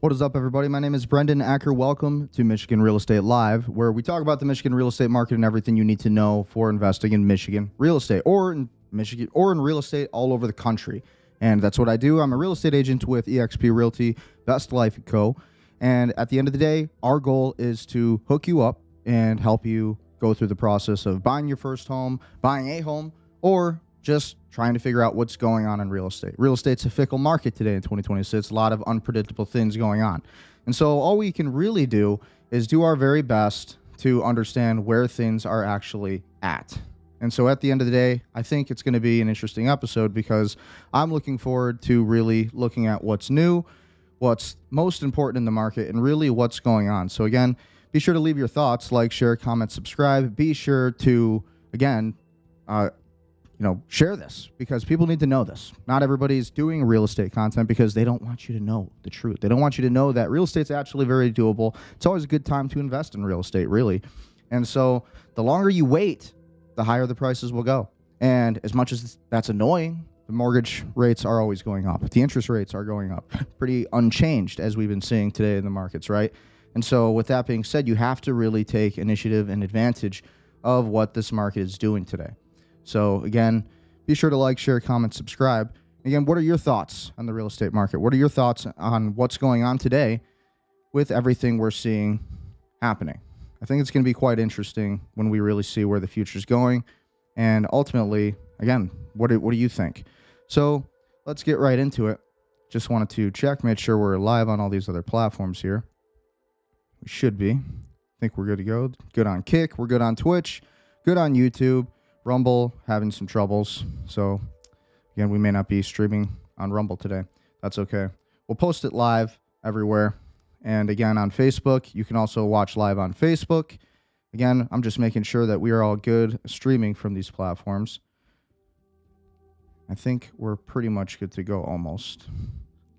What is up, everybody? My name is Brendan Ecker. Welcome to Michigan Real Estate Live, where we talk about the Michigan real estate market and everything you need to know for investing in Michigan real estate, or in Michigan, or in real estate all over the country. And that's what I do. I'm a real estate agent with eXp Realty, Best Life Co. And at the end of the day, our goal is to hook you up and help you go through the process of buying your first home, buying a home, or just trying to figure out what's going on in real estate. Real estate's a fickle market today in 2026, a lot of unpredictable things going on. And so all we can really do is do our very best to understand where things are actually at. And so at the end of the day, I think it's going to be an interesting episode because I'm looking forward to really looking at what's new, what's most important in the market, and really what's going on. So again, be sure to leave your thoughts, like, share, comment, subscribe. Be sure to, again, share this because people need to know this. Not everybody's doing real estate content because they don't want you to know the truth. They don't want you to know that real estate's actually very doable. It's always a good time to invest in real estate, really. And so the longer you wait, the higher the prices will go. And as much as that's annoying, the mortgage rates are always going up. The interest rates are going up pretty unchanged as we've been seeing today in the markets, right? And so with that being said, you have to really take initiative and advantage of what this market is doing today. So again, be sure to like, share, comment, subscribe. Again, what are your thoughts on the real estate market? What are your thoughts on what's going on today with everything we're seeing happening? I think it's going to be quite interesting when we really see where the future is going. And ultimately, again, what do you think? So let's get right into it. Just wanted to check, make sure we're live on all these other platforms here. We should be. I think we're good to go. Good on Kick. We're good on Twitch. Good on YouTube. Rumble having some troubles, so again, we may not be streaming on Rumble today. That's okay. We'll post it live everywhere, and again on Facebook. You can also watch live on Facebook. Again, I'm just making sure that we are all good streaming from these platforms. I think we're pretty much good to go almost.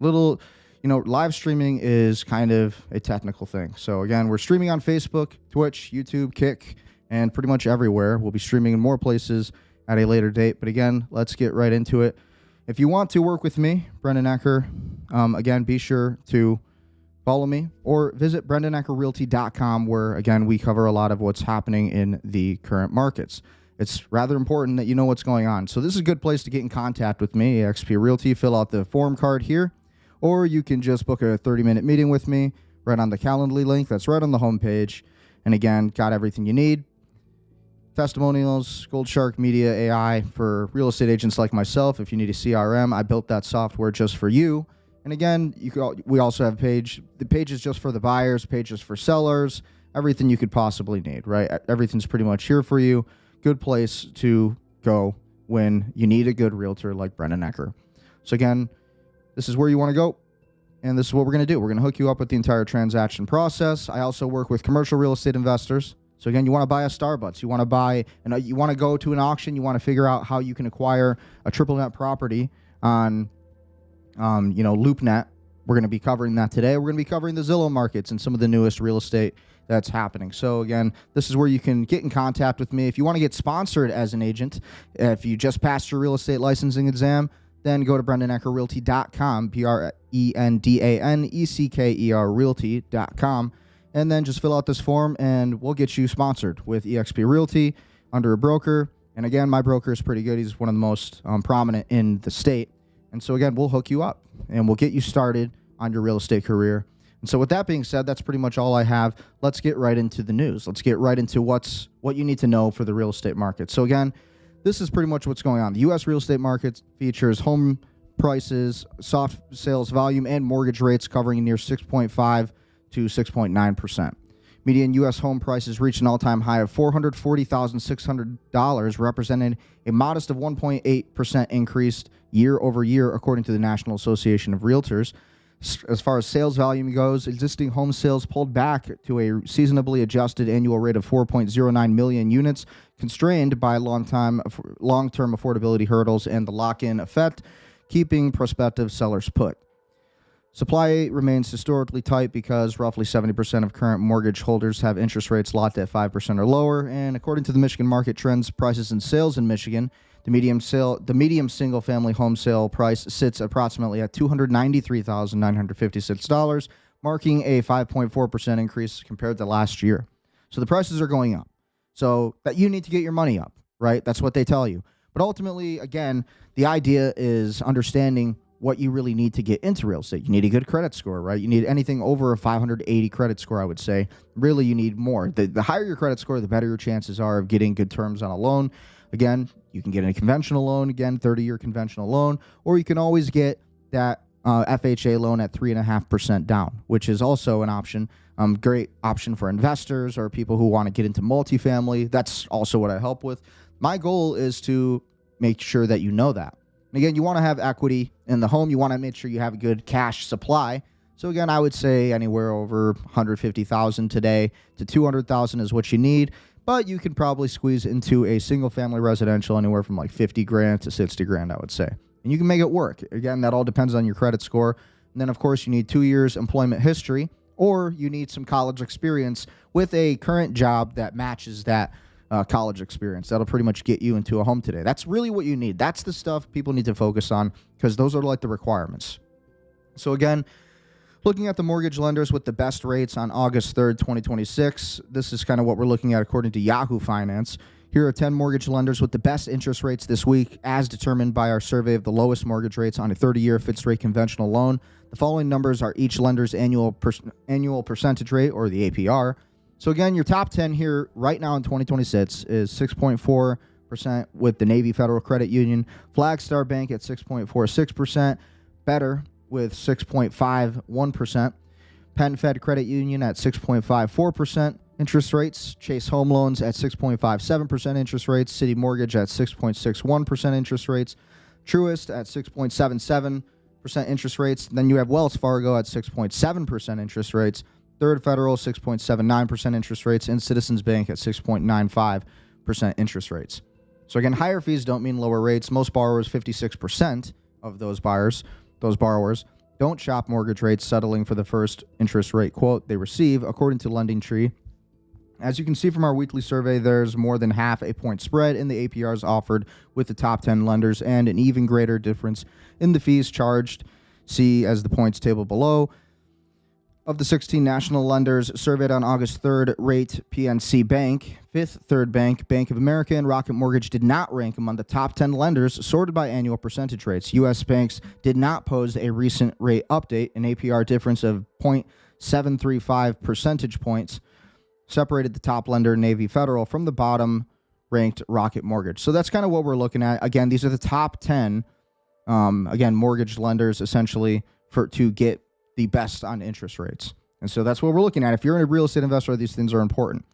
Live streaming is kind of a technical thing. So again, we're streaming on Facebook, Twitch, YouTube, Kick, and pretty much everywhere. We'll be streaming in more places at a later date. But again, let's get right into it. If you want to work with me, Brendan Ecker, again, be sure to follow me or visit BrendanEckerRealty.com, where, again, we cover a lot of what's happening in the current markets. It's rather important that you know what's going on. So this is a good place to get in contact with me, eXp Realty. Fill out the form card here, or you can just book a 30-minute meeting with me right on the Calendly link. That's right on the homepage. And again, got everything you need. Testimonials, Gold Shark Media AI for real estate agents like myself. If you need a CRM, I built that software just for you. And again, we also have page. The page is just for the buyers, pages for sellers, everything you could possibly need, right? Everything's pretty much here for you. Good place to go when you need a good realtor like Brendan Ecker. So again, this is where you want to go. And this is what we're going to do. We're going to hook you up with the entire transaction process. I also work with commercial real estate investors. So again, you want to buy a Starbucks, you want to go to an auction, you want to figure out how you can acquire a triple net property on, LoopNet. We're going to be covering that today. We're going to be covering the Zillow markets and some of the newest real estate that's happening. So again, this is where you can get in contact with me. If you want to get sponsored as an agent, if you just passed your real estate licensing exam, then go to BrendanEckerRealty.com, BrendanEcker Realty.com. And then just fill out this form, and we'll get you sponsored with eXp Realty under a broker. And again, my broker is pretty good. He's one of the most prominent in the state. And so again, we'll hook you up, and we'll get you started on your real estate career. And so with that being said, that's pretty much all I have. Let's get right into the news. Let's get right into what you need to know for the real estate market. So again, this is pretty much what's going on. The U.S. real estate market features home prices, soft sales volume, and mortgage rates covering near 6.5 to 6.9%. Median U.S. home prices reached an all-time high of $440,600, representing a modest of 1.8% increase year over year, according to the National Association of Realtors. As far as sales volume goes, existing home sales pulled back to a seasonably adjusted annual rate of 4.09 million units, constrained by long-term affordability hurdles and the lock-in effect, keeping prospective sellers put. Supply remains historically tight because roughly 70% of current mortgage holders have interest rates locked at 5% or lower. And according to the Michigan Market Trends Prices and Sales in Michigan, the medium single-family home sale price sits approximately at $293,956, marking a 5.4% increase compared to last year. So the prices are going up. So that you need to get your money up, right? That's what they tell you. But ultimately, again, the idea is understanding what you really need to get into real estate. You need a good credit score, right? You need anything over a 580 credit score, I would say. Really, you need more. The higher your credit score, the better your chances are of getting good terms on a loan. Again, you can get a conventional loan, again, 30-year conventional loan, or you can always get that FHA loan at 3.5% down, which is also an option. Great option for investors or people who want to get into multifamily. That's also what I help with. My goal is to make sure that you know that. And again, you want to have equity in the home. You want to make sure you have a good cash supply. So again, I would say anywhere over $150,000 today to $200,000 is what you need. But you can probably squeeze into a single family residential anywhere from like 50 grand to 60 grand, I would say. And you can make it work. Again, that all depends on your credit score. And then, of course, you need 2 years employment history, or you need some college experience with a current job that matches that college experience. That'll pretty much get you into a home today. That's really what you need. That's the stuff people need to focus on because those are like the requirements. So again, looking at the mortgage lenders with the best rates on August 3rd, 2026, this is kind of what we're looking at according to Yahoo Finance. Here are 10 mortgage lenders with the best interest rates this week, as determined by our survey of the lowest mortgage rates on a 30-year fixed-rate conventional loan. The following numbers are each lender's annual percentage rate, or the APR. So again, your top 10 here right now in 2026 is 6.4% with the Navy Federal Credit Union, Flagstar Bank at 6.46%, Better with 6.51%, Penn Fed Credit Union at 6.54% interest rates, Chase Home Loans at 6.57% interest rates, City Mortgage at 6.61% interest rates, Truist at 6.77% interest rates. Then you have Wells Fargo at 6.7% interest rates, Third Federal 6.79% interest rates, and Citizens Bank at 6.95% interest rates. So again, higher fees don't mean lower rates. Most borrowers, 56% of those borrowers, don't shop mortgage rates, settling for the first interest rate quote they receive, according to LendingTree. As you can see from our weekly survey, there's more than half a point spread in the APRs offered with the top 10 lenders and an even greater difference in the fees charged. See as the points table below. Of the 16 national lenders surveyed on August 3rd, rate PNC Bank, Fifth Third Bank, Bank of America, and Rocket Mortgage did not rank among the top 10 lenders sorted by annual percentage rates. U.S. banks did not pose a recent rate update. An APR difference of 0.735 percentage points separated the top lender, Navy Federal, from the bottom ranked Rocket Mortgage. So that's kind of what we're looking at. Again, these are the top 10, mortgage lenders essentially to get the best on interest rates. And so that's what we're looking at. If you're a real estate investor, these things are important.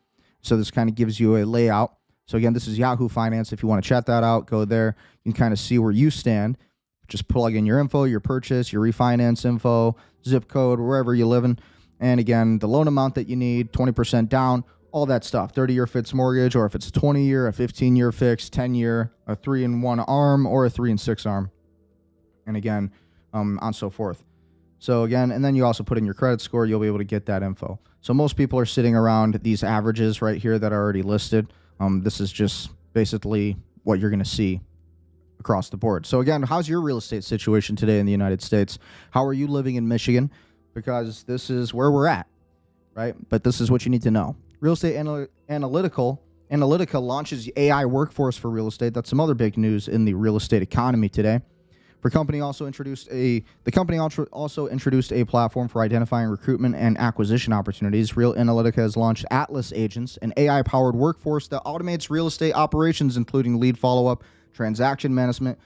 So this kind of gives you a layout. So again, this is Yahoo Finance. If you want to check that out, go there. You can kind of see where you stand. Just plug in your info, your purchase, your refinance info, zip code, wherever you live in. And again, the loan amount that you need, 20% down, all that stuff. 30-year fixed mortgage, or if it's a 20-year, a 15-year fixed, 10-year, a 3-in-1 arm, or a 3-in-6 arm. And again, on so forth. So again, and then you also put in your credit score, you'll be able to get that info. So most people are sitting around these averages right here that are already listed. This is just basically what you're going to see across the board. So again, how's your real estate situation today in the United States? How are you living in Michigan? Because this is where we're at, right? But this is what you need to know. Real Estate Analytica launches AI workforce for real estate. That's some other big news in the real estate economy today. The company also introduced a platform for identifying recruitment and acquisition opportunities. Real Analytica has launched Atlas Agents, an AI-powered workforce that automates real estate operations, including lead follow-up, transaction management,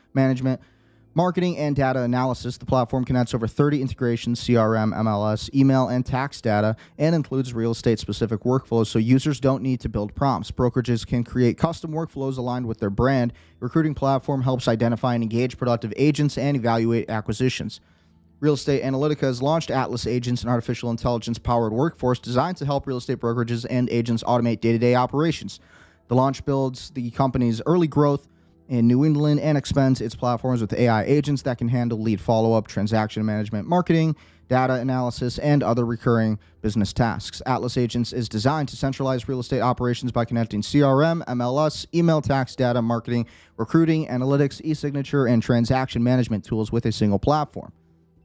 marketing, and data analysis. The platform connects over 30 integrations, CRM, MLS, email, and tax data, and includes real estate-specific workflows, so users don't need to build prompts. Brokerages can create custom workflows aligned with their brand. Recruiting platform helps identify and engage productive agents and evaluate acquisitions. Real Estate Analytica has launched Atlas Agents, an artificial intelligence-powered workforce designed to help real estate brokerages and agents automate day-to-day operations. The launch builds the company's early growth in New England and expands its platforms with AI agents that can handle lead follow-up, transaction management, marketing, data analysis, and other recurring business tasks. Atlas Agents is designed to centralize real estate operations by connecting CRM, MLS, email, tax data, marketing, recruiting, analytics, e-signature, and transaction management tools with a single platform.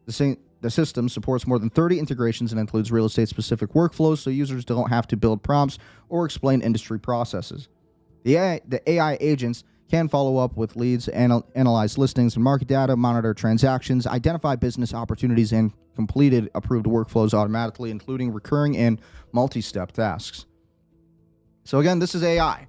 The The system supports more than 30 integrations and includes real estate-specific workflows so users don't have to build prompts or explain industry processes. The AI agents can follow up with leads, analyze listings and market data, monitor transactions, identify business opportunities, and completed approved workflows automatically, including recurring and multi-step tasks. So again, this is AI.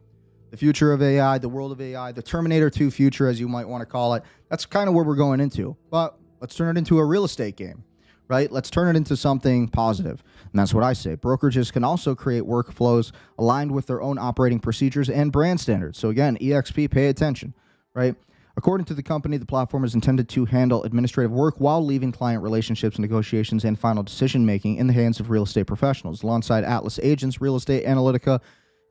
The future of AI, the world of AI, the Terminator 2 future, as you might want to call it. That's kind of where we're going into. But let's turn it into a real estate game, right? Let's turn it into something positive. And that's what I say. Brokerages can also create workflows aligned with their own operating procedures and brand standards. So again, EXP, pay attention, right? According to the company, the platform is intended to handle administrative work while leaving client relationships, negotiations, and final decision-making in the hands of real estate professionals. Alongside Atlas Agents, Real Estate Analytica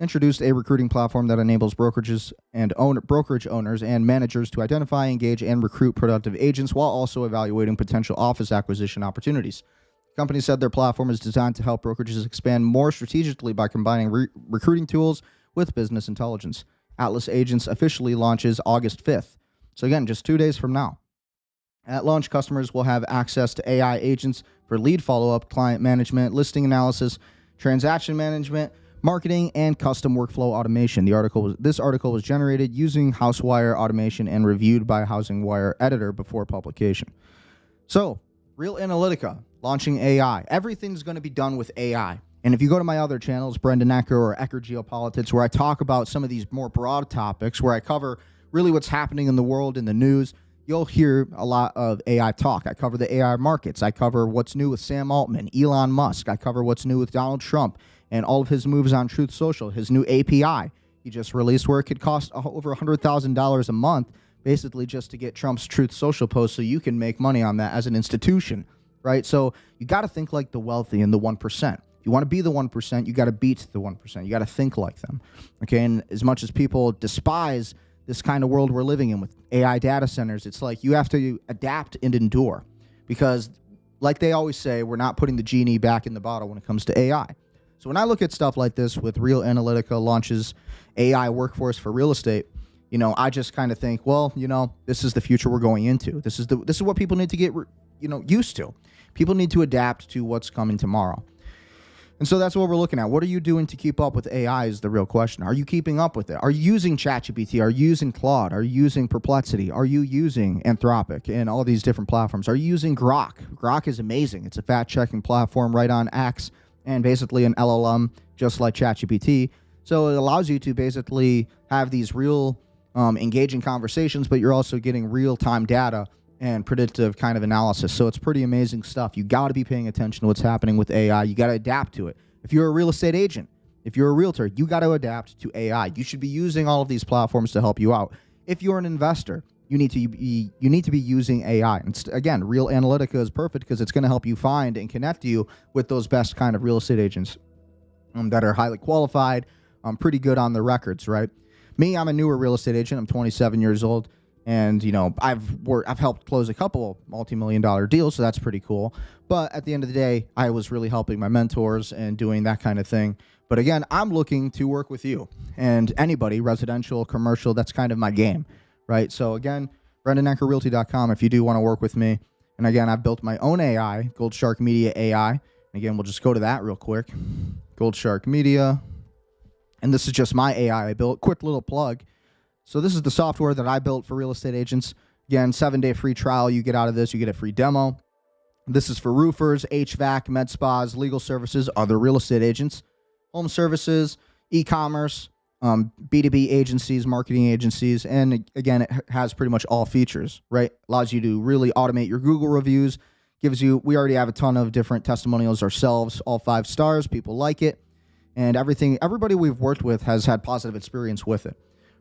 introduced a recruiting platform that enables brokerages and brokerage owners and managers to identify, engage, and recruit productive agents while also evaluating potential office acquisition opportunities. The company said their platform is designed to help brokerages expand more strategically by combining recruiting tools with business intelligence. Atlas Agents officially launches August 5th. So again, just 2 days from now. At launch, customers will have access to AI agents for lead follow-up, client management, listing analysis, transaction management, marketing, and custom workflow automation. This article was generated using HouseWire automation and reviewed by a HousingWire editor before publication. So, Real Analytica, launching AI. Everything's going to be done with AI. And if you go to my other channels, Brendan Ecker or Ecker Geopolitics, where I talk about some of these more broad topics, where I cover really what's happening in the world, in the news, you'll hear a lot of AI talk. I cover the AI markets. I cover what's new with Sam Altman, Elon Musk. I cover what's new with Donald Trump and all of his moves on Truth Social, his new API he just released where it could cost over $100,000 a month, basically just to get Trump's Truth Social posts so you can make money on that as an institution, right? So you got to think like the wealthy and the 1%. If you want to be the 1%, you got to beat the 1%. You got to think like them, okay? And as much as people despise this kind of world we're living in with AI data centers, it's like you have to adapt and endure because, like they always say, we're not putting the genie back in the bottle when it comes to AI. So when I look at stuff like this with Real Analytica launches AI workforce for real estate, you know, I just kind of think, well, you know, this is the future we're going into. This is what people need to get, used to. People need to adapt to what's coming tomorrow. And so that's what we're looking at. What are you doing to keep up with AI is the real question. Are you keeping up with it? Are you using ChatGPT? Are you using Claude? Are you using Perplexity? Are you using Anthropic and all these different platforms? Are you using Grok? Grok is amazing. It's a fact-checking platform right on X and basically an LLM just like ChatGPT. So it allows you to basically have these real engaging conversations, but you're also getting real-time data and predictive kind of analysis. So it's pretty amazing stuff. You got to be paying attention to what's happening with AI. You got to adapt to it. If you're a real estate agent, if you're a realtor, you got to adapt to AI. You should be using all of these platforms to help you out. If you're an investor, you need to be using AI. And again, Real Analytica is perfect because it's going to help you find and connect you with those best kind of real estate agents that are highly qualified, pretty good on the records, right? Me, I'm a newer real estate agent. I'm 27 years old. And, you know, I've helped close a couple multi-million-dollar deals, so that's pretty cool. But at the end of the day, I was really helping my mentors and doing that kind of thing. But again, I'm looking to work with you and anybody, residential, commercial, that's kind of my game, right? So again, BrendanEckerRealty.com if you do want to work with me. And again, I've built my own AI, Gold Shark Media AI. And again, we'll just go to that real quick. Gold Shark Media. And this is just my AI I built. Quick little plug. So this is the software that I built for real estate agents. Again, 7-day free trial. You get out of this. You get a free demo. This is for roofers, HVAC, med spas, legal services, other real estate agents, home services, e-commerce, B2B agencies, marketing agencies. And again, it has pretty much all features, right? Allows you to really automate your Google reviews. We already have a ton of different testimonials ourselves, all 5 stars. People like it. And everybody we've worked with has had positive experience with it.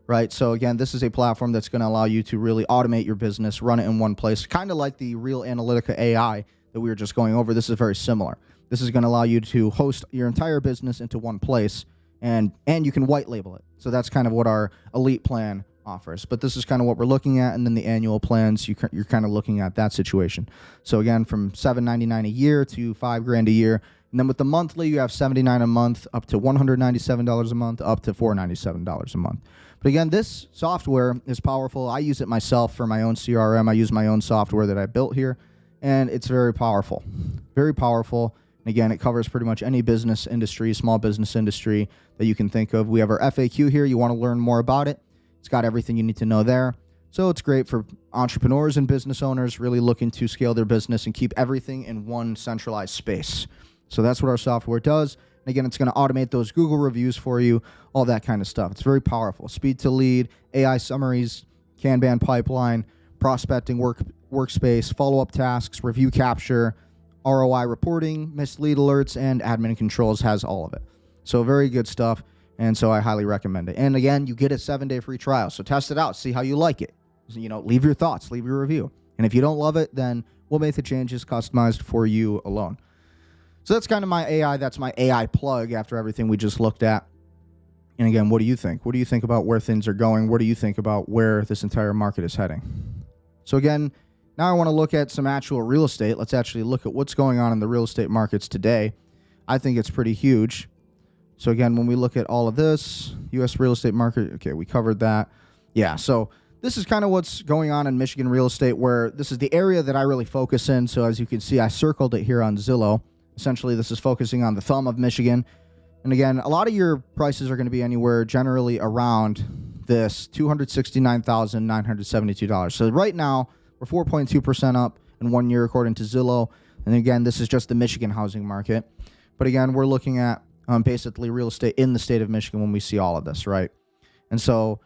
Right. So again, this is a platform that's going to allow you to really automate your business, run it in one place, kind of like the Real Analytica AI that we were just going over. This is very similar. This is going to allow you to host your entire business into one place and you can white label it. So that's kind of what our elite plan offers. But this is kind of what we're looking at. And then the annual plans, you're kind of looking at that situation. So again, from $799 a year to $5,000 a year. And then with the monthly, you have $79 a month, up to $197 a month, up to $497 a month. But again, this software is powerful. I use it myself for my own CRM. I use my own software that I built here. and it's very powerful. Very powerful. And again, it covers pretty much any business industry, small business industry that you can think of. We have our FAQ here. You want to learn more about it. It's got everything you need to know there. So it's great for entrepreneurs and business owners really looking to scale their business and keep everything in one centralized space. So that's what our software does. And again, it's going to automate those Google reviews for you, all that kind of stuff. It's very powerful. Speed to lead, AI summaries, Kanban pipeline, prospecting workspace, follow-up tasks, review capture, ROI reporting, mislead alerts, and admin controls. Has all of it. So very good stuff, and so I highly recommend it. And again, you get a 7-day free trial, so test it out, see how you like it. You know, leave your thoughts, leave your review. And if you don't love it, then we'll make the changes customized for you alone. So that's kind of my AI. That's my AI plug after everything we just looked at. And again, what do you think? What do you think about where things are going? What do you think about where this entire market is heading? So again, now I want to look at some actual real estate. Let's actually look at what's going on in the real estate markets today. I think it's pretty huge. So again, when we look at all of this, U.S. real estate market, okay, we covered that. Yeah, so this is kind of what's going on in Michigan real estate, where this is the area that I really focus in. So as you can see, I circled it here on Zillow. Essentially, this is focusing on the thumb of Michigan. And again, a lot of your prices are going to be anywhere generally around this $269,972. So right now, we're 4.2% up in 1 year, according to Zillow. And again, this is just the Michigan housing market. But again, we're looking at basically real estate in the state of Michigan when we see all of this, right? And so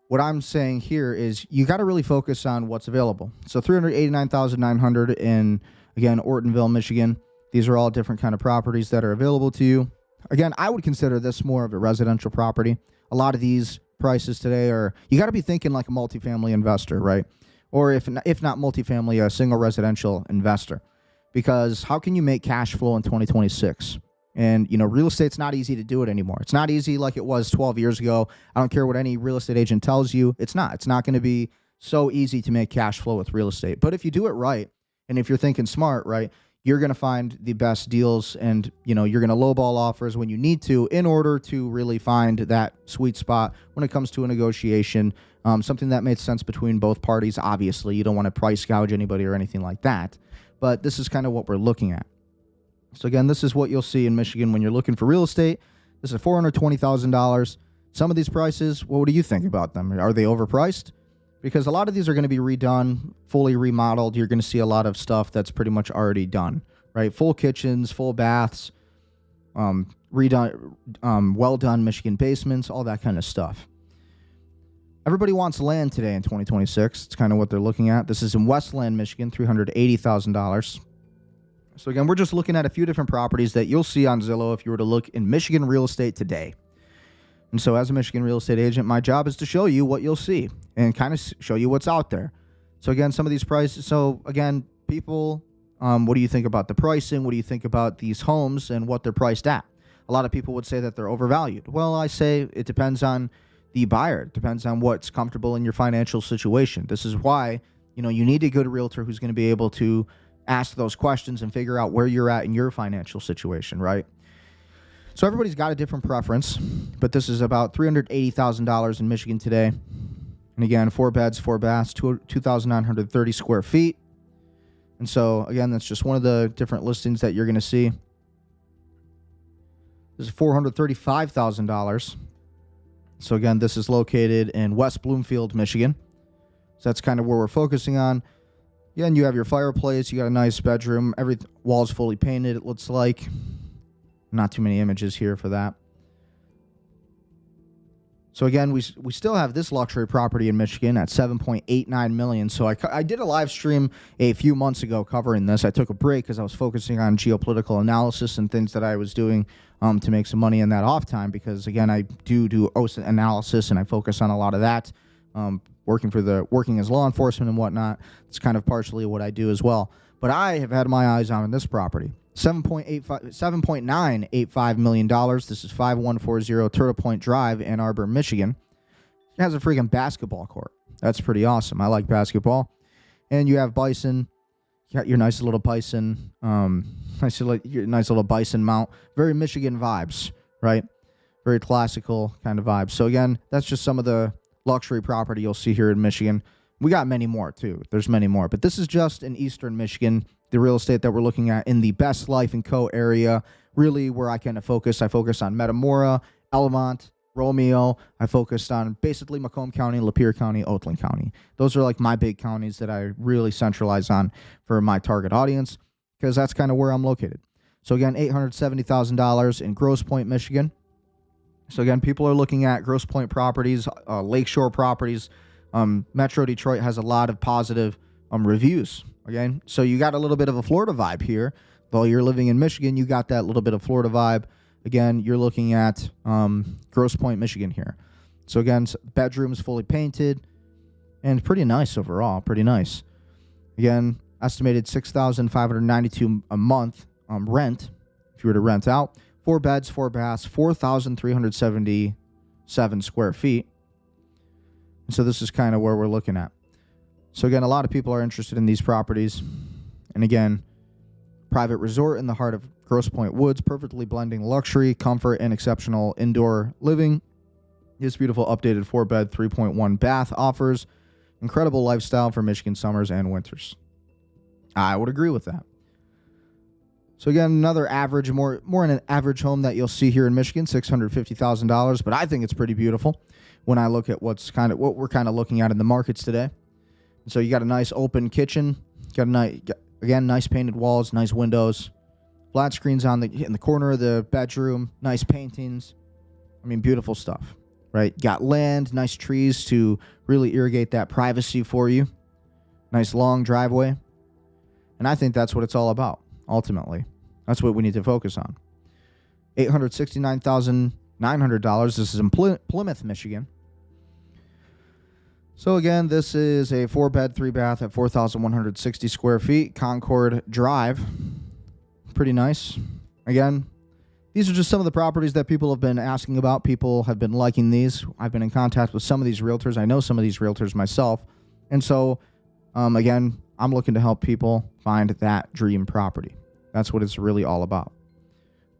what I'm saying here is you got to really focus on what's available. So 389,900 in, again, Ortonville, Michigan. These are all different kind of properties that are available to you. Again, I would consider this more of a residential property. A lot of these prices today are, you got to be thinking like a multifamily investor, right? Or if not multifamily, a single residential investor. Because how can you make cash flow in 2026? And, you know, real estate's not easy to do it anymore. It's not easy like it was 12 years ago. I don't care what any real estate agent tells you. It's not. It's not going to be so easy to make cash flow with real estate. But if you do it right, and if you're thinking smart, right, you're going to find the best deals, and, you know, you're going to lowball offers when you need to in order to really find that sweet spot when it comes to a negotiation, something that makes sense between both parties. Obviously, you don't want to price gouge anybody or anything like that, but this is kind of what we're looking at. So again, this is what you'll see in Michigan when you're looking for real estate. This is $420,000. Some of these prices, what do you think about them? Are they overpriced? Because a lot of these are going to be redone, fully remodeled. You're going to see a lot of stuff that's pretty much already done, right? Full kitchens, full baths, redone, well done Michigan basements, all that kind of stuff. Everybody wants land today in 2026. It's kind of what they're looking at. This is in Westland, Michigan, $380,000. So again, we're just looking at a few different properties that you'll see on Zillow if you were to look in Michigan real estate today. And so as a Michigan real estate agent, my job is to show you what you'll see and kind of show you what's out there. So again, some of these prices. So again, people, what do you think about the pricing? What do you think about these homes and what they're priced at? A lot of people would say that they're overvalued. Well, I say it depends on the buyer. It depends on what's comfortable in your financial situation. This is why, you know, you need a good realtor who's going to be able to ask those questions and figure out where you're at in your financial situation, right? So everybody's got a different preference, but this is about $380,000 in Michigan today. And again, 4 beds, 4 baths, 2,930 square feet. And so again, that's just one of the different listings that you're going to see. This is $435,000. So again, this is located in West Bloomfield, Michigan. So that's kind of where we're focusing on. Again, you have your fireplace. You got a nice bedroom. Every wall's fully painted, it looks like. Not too many images here for that. So again, we still have this luxury property in Michigan at $7.89 million. So I did a live stream a few months ago covering this. I took a break because I was focusing on geopolitical analysis and things that I was doing to make some money in that off time. Because again, I do OSA analysis and I focus on a lot of that. Working as law enforcement and whatnot. It's kind of partially what I do as well. But I have had my eyes on this property. $7.985 million. This is 5140 Turtle Point Drive, Ann Arbor, Michigan. It has a freaking basketball court. That's pretty awesome. I like basketball. And you have bison. You got your nice little bison, your nice little bison mount. Very Michigan vibes, right? Very classical kind of vibes. So again, that's just some of the luxury property you'll see here in Michigan. We got many more too. There's many more, but this is just in eastern Michigan. the real estate that we're looking at in the Best Life & Co. area, really where I kind of focus. I focus on Metamora, Elamont, Romeo. I focused on basically Macomb County, Lapeer County, Oakland County. Those are like my big counties that I really centralize on for my target audience, because that's kind of where I'm located. So again, $870,000 in Grosse Pointe, Michigan. So again, people are looking at Grosse Pointe properties, lakeshore properties. Metro Detroit has a lot of positive reviews. Again, so you got a little bit of a Florida vibe here. Though you're living in Michigan, you got that little bit of Florida vibe. Again, you're looking at Grosse Pointe, Michigan here. So again, bedrooms fully painted and pretty nice overall, pretty nice. Again, estimated $6,592 a month rent if you were to rent out. 4 beds, 4 baths, 4,377 square feet. And so this is kind of where we're looking at. So again, a lot of people are interested in these properties. And again, private resort in the heart of Grosse Pointe Woods, perfectly blending luxury, comfort, and exceptional indoor living. This beautiful updated 4-bed, 3.1 bath offers incredible lifestyle for Michigan summers and winters. I would agree with that. So again, another average, more in an average home that you'll see here in Michigan, $650,000, but I think it's pretty beautiful when I look at what we're kind of looking at in the markets today. So you got a nice open kitchen, got a nice painted walls, nice windows, flat screens in the corner of the bedroom, nice paintings. I mean, beautiful stuff, right? Got land, nice trees to really irrigate that privacy for you. Nice long driveway. And I think that's what it's all about, ultimately. That's what we need to focus on. $869,900. This is in Plymouth, Michigan. So again, this is a 4-bed, 3-bath at 4,160 square feet, Concord Drive. Pretty nice. Again, these are just some of the properties that people have been asking about. People have been liking these. I've been in contact with some of these realtors. I know some of these realtors myself. And so, again, I'm looking to help people find that dream property. That's what it's really all about.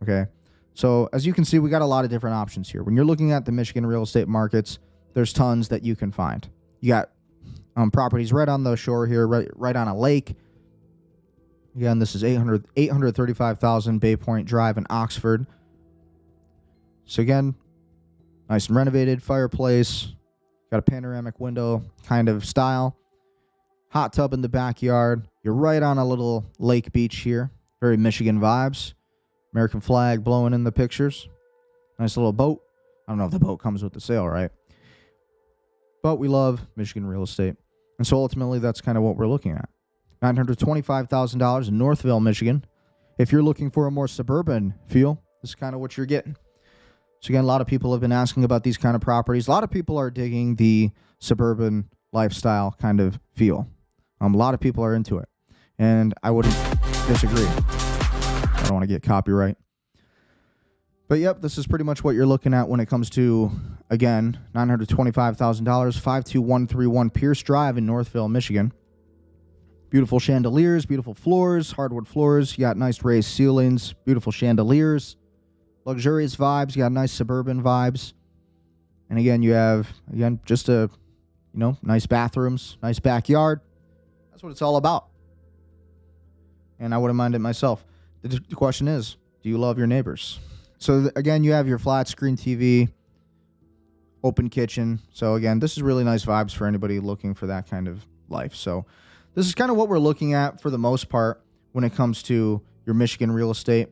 Okay. So as you can see, we got a lot of different options here. When you're looking at the Michigan real estate markets, there's tons that you can find. You got properties right on the shore here, right on a lake. Again, this is $835,000 Bay Point Drive in Oxford. So again, nice and renovated, fireplace, got a panoramic window kind of style. Hot tub in the backyard. You're right on a little lake beach here. Very Michigan vibes. American flag blowing in the pictures. Nice little boat. I don't know if the boat comes with the sail, right? But we love Michigan real estate. And so ultimately, that's kind of what we're looking at. $925,000 in Northville, Michigan. If you're looking for a more suburban feel, this is kind of what you're getting. So again, a lot of people have been asking about these kind of properties. A lot of people are digging the suburban lifestyle kind of feel. A lot of people are into it. And I wouldn't disagree. I don't want to get copyright. But yep, this is pretty much what you're looking at when it comes to, again, $925,000, 52131 Pierce Drive in Northville, Michigan. Beautiful chandeliers, beautiful floors, hardwood floors. You got nice raised ceilings, beautiful chandeliers, luxurious vibes. You got nice suburban vibes. And again, you have, just nice bathrooms, nice backyard. That's what it's all about. And I wouldn't mind it myself. The question is, do you love your neighbors? So again, you have your flat screen TV, open kitchen. So again, this is really nice vibes for anybody looking for that kind of life. So this is kind of what we're looking at for the most part when it comes to your Michigan real estate.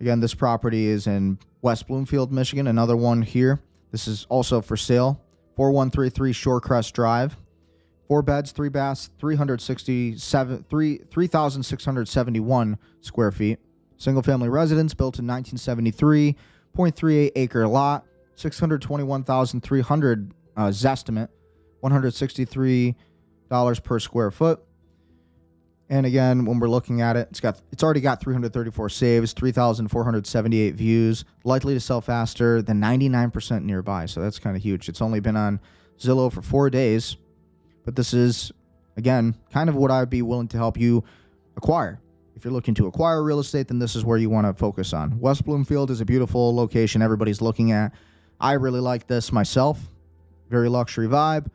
Again, this property is in West Bloomfield, Michigan. Another one here. This is also for sale. 4133 Shorecrest Drive. 4 beds, 3 baths, 3,671 square feet. Single-family residence built in 1973. 0.38 acre lot. $621,300 Zestimate. $163 per square foot. And again, when we're looking at it, it's already got 334 saves, 3,478 views, likely to sell faster than 99% nearby. So that's kind of huge. It's only been on Zillow for 4 days. But this is, again, kind of what I'd be willing to help you acquire. If you're looking to acquire real estate, then this is where you want to focus on. West Bloomfield is a beautiful location everybody's looking at. I really like this myself. Very luxury vibe. A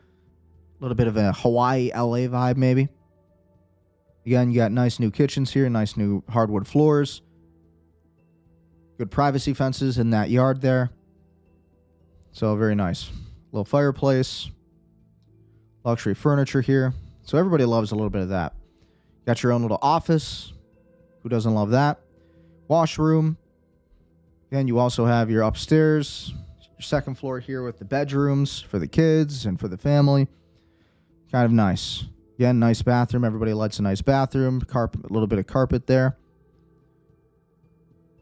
little bit of a Hawaii, LA vibe maybe. Again, you got nice new kitchens here, nice new hardwood floors. Good privacy fences in that yard there. So very nice. Little fireplace. Luxury furniture here. So everybody loves a little bit of that. Got your own little office. Who doesn't love that? Washroom. Again, you also have your upstairs. Your second floor here with the bedrooms for the kids and for the family. Kind of nice. Again, nice bathroom. Everybody likes a nice bathroom. Carpet, a little bit of carpet there.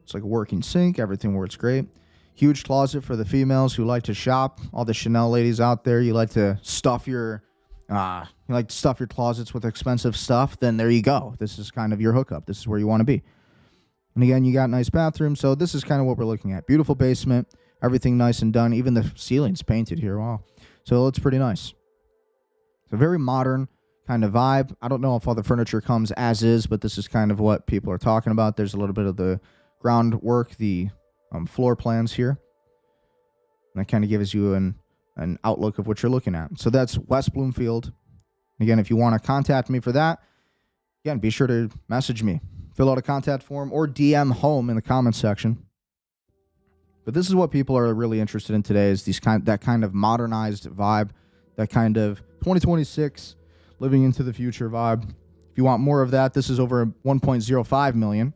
It's like a working sink. Everything works great. Huge closet for the females who like to shop. All the Chanel ladies out there, you like to stuff your closets with expensive stuff. Then there you go. This is kind of your hookup. This is where you want to be. And again, you got nice bathroom. So this is kind of what we're looking at. Beautiful basement. Everything nice and done. Even the ceiling's painted here. Wow. So it's pretty nice. It's a very modern kind of vibe. I don't know if all the furniture comes as is, but this is kind of what people are talking about. There's a little bit of the groundwork, the floor plans here. And that kind of gives you an outlook of what you're looking at. So that's West Bloomfield. Again, if you want to contact me for that, again, be sure to message me. Fill out a contact form or DM home in the comments section. But this is what people are really interested in today, is that kind of modernized vibe, that kind of 2026 living into the future vibe. If you want more of that, this is over 1.05 million.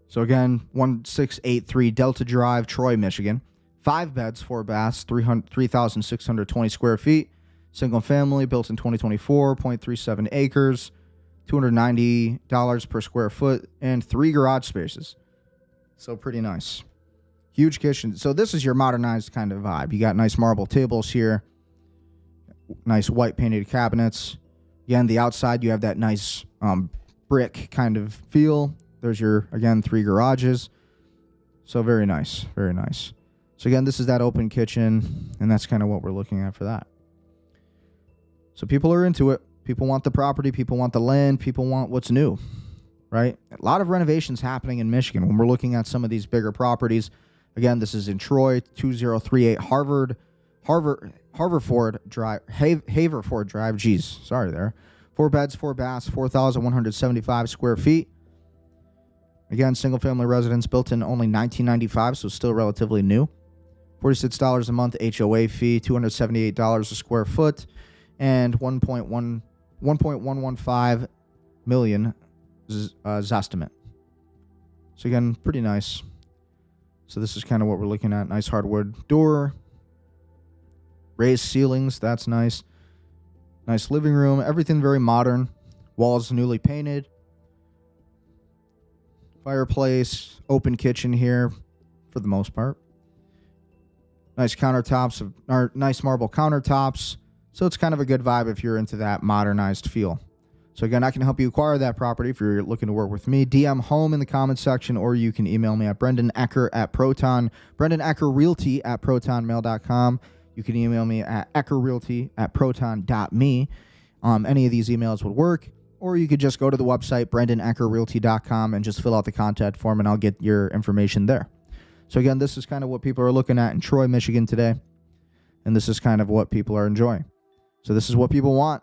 So again, 1683 Delta Drive, Troy, Michigan. 5 beds, 4 baths, 3,620 square feet. Single family, built in 2024, 0.37 acres, $290 per square foot, and 3 garage spaces. So pretty nice. Huge kitchen. So this is your modernized kind of vibe. You got nice marble tables here. Nice white painted cabinets. Again, the outside, you have that nice brick kind of feel. There's your, again, 3 garages. So very nice. Very nice. So again, this is that open kitchen, and that's kind of what we're looking at for that. So people are into it. People want the property. People want the land. People want what's new, right? A lot of renovations happening in Michigan. When we're looking at some of these bigger properties, again, this is in Troy, 2038 Haverford Drive. Geez, sorry there. 4 beds, 4 baths, 4,175 square feet. Again, single-family residence, built in only 1995, so still relatively new. $46 a month HOA fee, $278 a square foot, and 1.115 million estimate. So again, pretty nice. So this is kind of what we're looking at. Nice hardwood door, raised ceilings. That's nice. Nice living room. Everything very modern. Walls newly painted. Fireplace, open kitchen here for the most part. Nice countertops, or nice marble countertops. So it's kind of a good vibe if you're into that modernized feel. So again, I can help you acquire that property if you're looking to work with me. DM home in the comments section, or you can email me at Brendan Ecker at Proton, Brendan Ecker Realty at protonmail.com. You can email me at eckerrealty@proton.me. Any of these emails would work. Or you could just go to the website, BrendanEckerRealty.com, and just fill out the contact form, and I'll get your information there. So again, this is kind of what people are looking at in Troy, Michigan today. And this is kind of what people are enjoying. So this is what people want.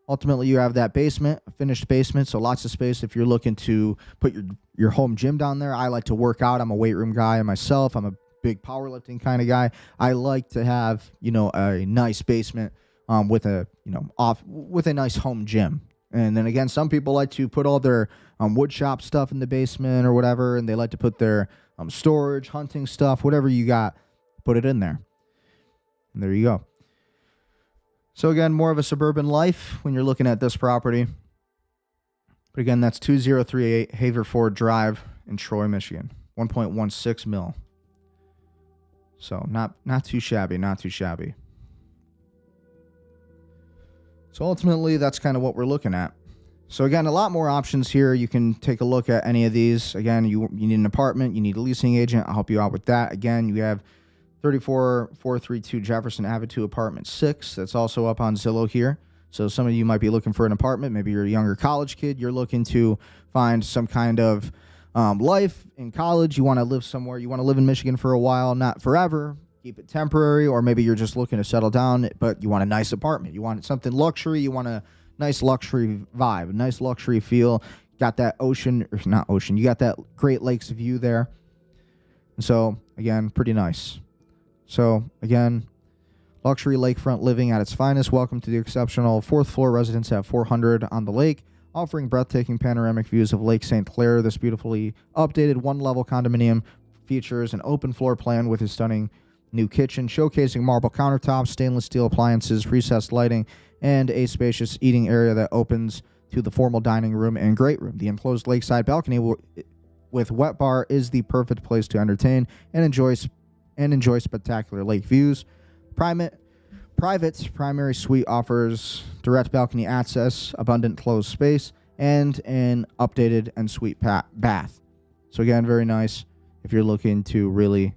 Ultimately, you have that basement, a finished basement, so lots of space if you're looking to put your home gym down there. I like to work out. I'm a weight room guy myself. I'm a big powerlifting kind of guy. I like to have, a nice basement with a nice home gym. And then again, some people like to put all their wood shop stuff in the basement or whatever, and they like to put their storage, hunting stuff, whatever you got, put it in there. And there you go. So again, more of a suburban life when you're looking at this property. But again, that's 2038 Haverford Drive in Troy, Michigan. 1.16 mil. So not too shabby, not too shabby. So ultimately, that's kind of what we're looking at. So again, a lot more options here. You can take a look at any of these. Again, you need an apartment. You need a leasing agent. I'll help you out with that. Again, you have 34432 Jefferson Avenue, apartment 6. That's also up on Zillow here. So some of you might be looking for an apartment. Maybe you're a younger college kid. You're looking to find some kind of life in college. You want to live somewhere. You want to live in Michigan for a while, not forever. Keep it temporary, or maybe you're just looking to settle down, but you want a nice apartment. You want something luxury. You want to, nice luxury vibe, nice luxury feel. Got that ocean, or not ocean, you got that Great Lakes view there. And so, again, pretty nice. So, again, luxury lakefront living at its finest. Welcome to the exceptional 4th floor residence at 400 on the lake, offering breathtaking panoramic views of Lake St. Clair. This beautifully updated one-level condominium features an open floor plan with a stunning new kitchen, showcasing marble countertops, stainless steel appliances, recessed lighting, and a spacious eating area that opens to the formal dining room and great room. The enclosed lakeside balcony with wet bar is the perfect place to entertain and enjoy spectacular lake views. Private primary suite offers direct balcony access, abundant closed space, and an updated en suite bath. So again, very nice if you're looking to really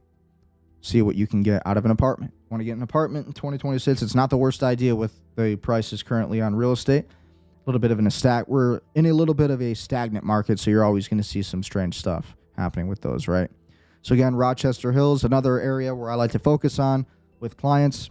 see what you can get out of an apartment. Want to get an apartment in 2026? It's not the worst idea with the prices currently on real estate. A little bit of we're in a little bit of a stagnant market, so you're always going to see some strange stuff happening with those, right? So again, Rochester Hills, another area where I like to focus on with clients.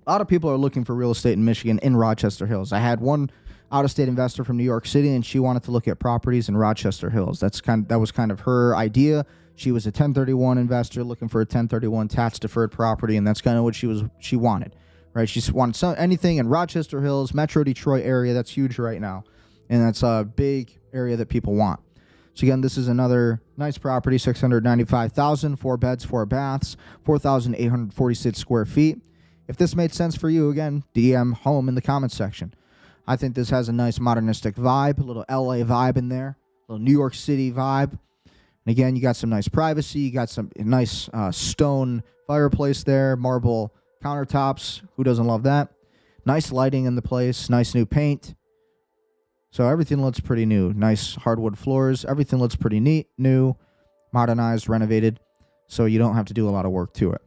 A lot of people are looking for real estate in Michigan in Rochester Hills. I had one out-of-state investor from New York City, and she wanted to look at properties in Rochester Hills. That was kind of her idea. She was a 1031 investor looking for a 1031 tax-deferred property, and that's kind of what she wanted. Right, she wanted anything in Rochester Hills, Metro Detroit area. That's huge right now, and that's a big area that people want. So again, this is another nice property, $695,000, 4 beds, 4 baths, 4,846 square feet. If this made sense for you, again, DM home in the comments section. I think this has a nice modernistic vibe, a little LA vibe in there, a little New York City vibe. And again, you got some nice privacy. You got some nice stone fireplace there, marble countertops. Who doesn't love that? Nice lighting in the place, nice new paint. So everything looks pretty new. Nice hardwood floors. Everything looks pretty neat, new, modernized, renovated. So you don't have to do a lot of work to it.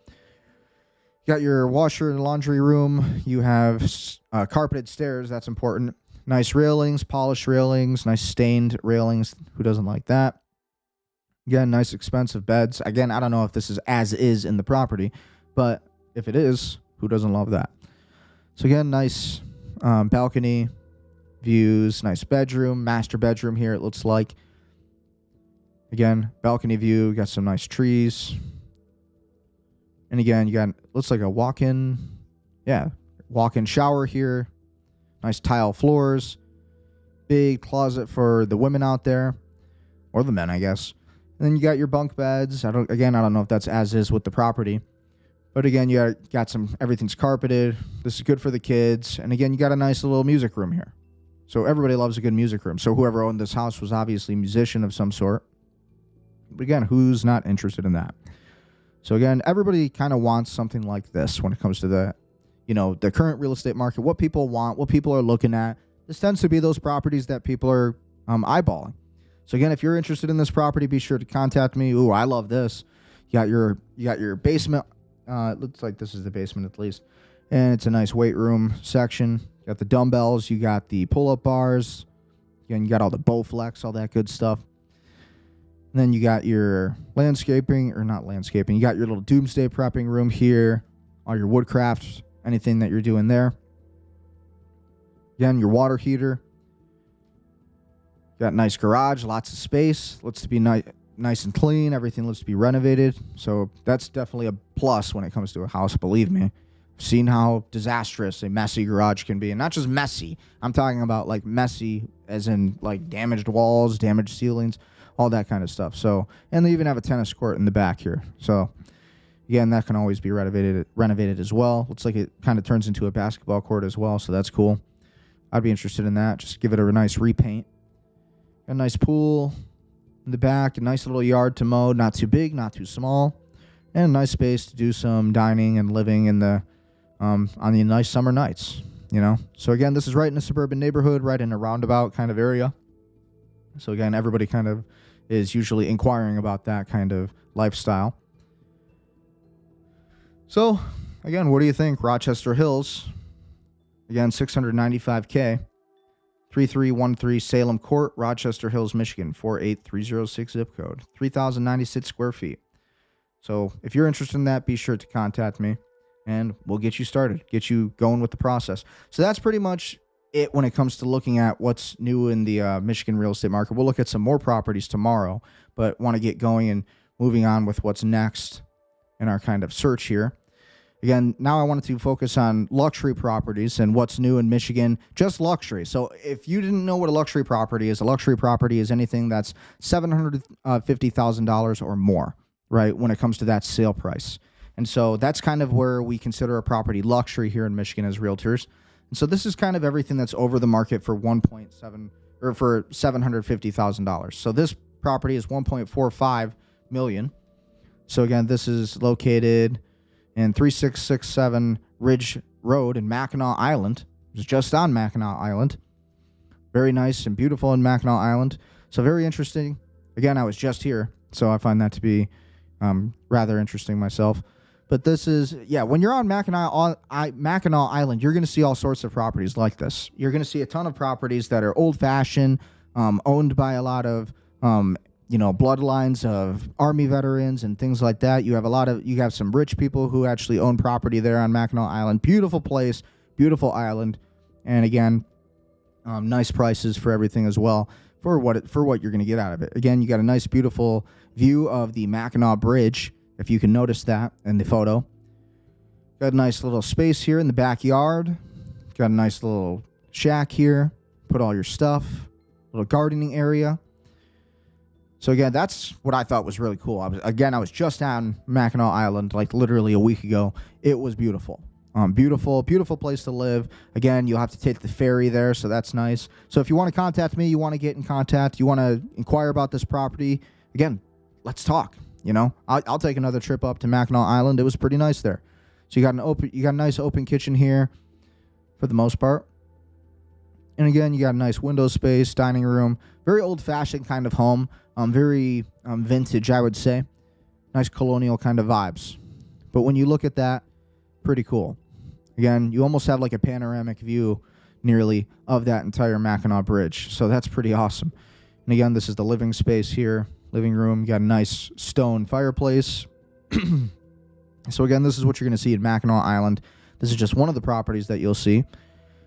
You got your washer and laundry room. You have carpeted stairs. That's important. Nice railings, polished railings, nice stained railings. Who doesn't like that? Again, nice expensive beds. Again, I don't know if this is as is in the property, but if it is, who doesn't love that? So again, nice balcony views, nice bedroom, master bedroom here it looks like. Again, balcony view, got some nice trees. And again, you got, looks like a walk-in shower here. Nice tile floors. Big closet for the women out there. Or the men, I guess. And then you got your bunk beds. I don't know if that's as is with the property. But again, you got everything's carpeted. This is good for the kids. And again, you got a nice little music room here. So everybody loves a good music room. So whoever owned this house was obviously a musician of some sort. But again, who's not interested in that? So again, everybody kind of wants something like this when it comes to the current real estate market, what people want, what people are looking at. This tends to be those properties that people are eyeballing. So again, if you're interested in this property, be sure to contact me. Ooh, I love this. You got your basement. It looks like this is the basement at least. And it's a nice weight room section. You got the dumbbells. You got the pull-up bars. Again, you got all the Bowflex, all that good stuff. And then you got your landscaping, or not landscaping. You got your little doomsday prepping room here. All your woodcraft, anything that you're doing there. Again, your water heater. Got a nice garage, lots of space. Looks to be nice and clean. Everything looks to be renovated. So that's definitely a plus when it comes to a house, believe me. I've seen how disastrous a messy garage can be. And not just messy. I'm talking about like messy as in like damaged walls, damaged ceilings, all that kind of stuff. So, and they even have a tennis court in the back here. So again, that can always be renovated as well. Looks like it kind of turns into a basketball court as well. So that's cool. I'd be interested in that. Just give it a nice repaint. A nice pool in the back, a nice little yard to mow, not too big, not too small, and a nice space to do some dining and living in the on the nice summer nights, So again, this is right in a suburban neighborhood, right in a roundabout kind of area. So again, everybody kind of is usually inquiring about that kind of lifestyle. So again, what do you think? Rochester Hills, again, $695K. 3313 Salem Court, Rochester Hills, Michigan, 48306 zip code, 3,096 square feet. So if you're interested in that, be sure to contact me, and we'll get you started, get you going with the process. So that's pretty much it when it comes to looking at what's new in the Michigan real estate market. We'll look at some more properties tomorrow, but want to get going and moving on with what's next in our kind of search here. Again, now I wanted to focus on luxury properties and what's new in Michigan, just luxury. So if you didn't know what a luxury property is anything that's $750,000 or more, right, when it comes to that sale price. And so that's kind of where we consider a property luxury here in Michigan as realtors. And so this is kind of everything that's over the market for for $750,000. So this property is $1.45 million. So again, this is located in 3667 Ridge Road in Mackinac Island. It's just on Mackinac Island. Very nice and beautiful in Mackinac Island. So very interesting. Again, I was just here, so I find that to be rather interesting myself. But this is, when you're on Mackinac Island, you're going to see all sorts of properties like this. You're going to see a ton of properties that are old-fashioned, owned by a lot of bloodlines of Army veterans and things like that. You have some rich people who actually own property there on Mackinac Island. Beautiful place, beautiful island, and again, nice prices for everything as well for what you're going to get out of it. Again, you got a nice, beautiful view of the Mackinac Bridge, if you can notice that in the photo. Got a nice little space here in the backyard. Got a nice little shack here. Put all your stuff. Little gardening area. So again, that's what I thought was really cool. I was just on Mackinac Island like literally a week ago. It was beautiful. Beautiful place to live. Again, you'll have to take the ferry there, so that's nice. So if you want to contact me, you want to get in contact, you want to inquire about this property, again, let's talk. I'll take another trip up to Mackinac Island. It was pretty nice there. So you got a nice open kitchen here for the most part. And again, you got a nice window space, dining room, very old-fashioned kind of home, very vintage, I would say. Nice colonial kind of vibes. But when you look at that, pretty cool. Again, you almost have like a panoramic view nearly of that entire Mackinac Bridge. So that's pretty awesome. And again, this is the living space here, living room. You got a nice stone fireplace. So again, this is what you're going to see at Mackinac Island. This is just one of the properties that you'll see.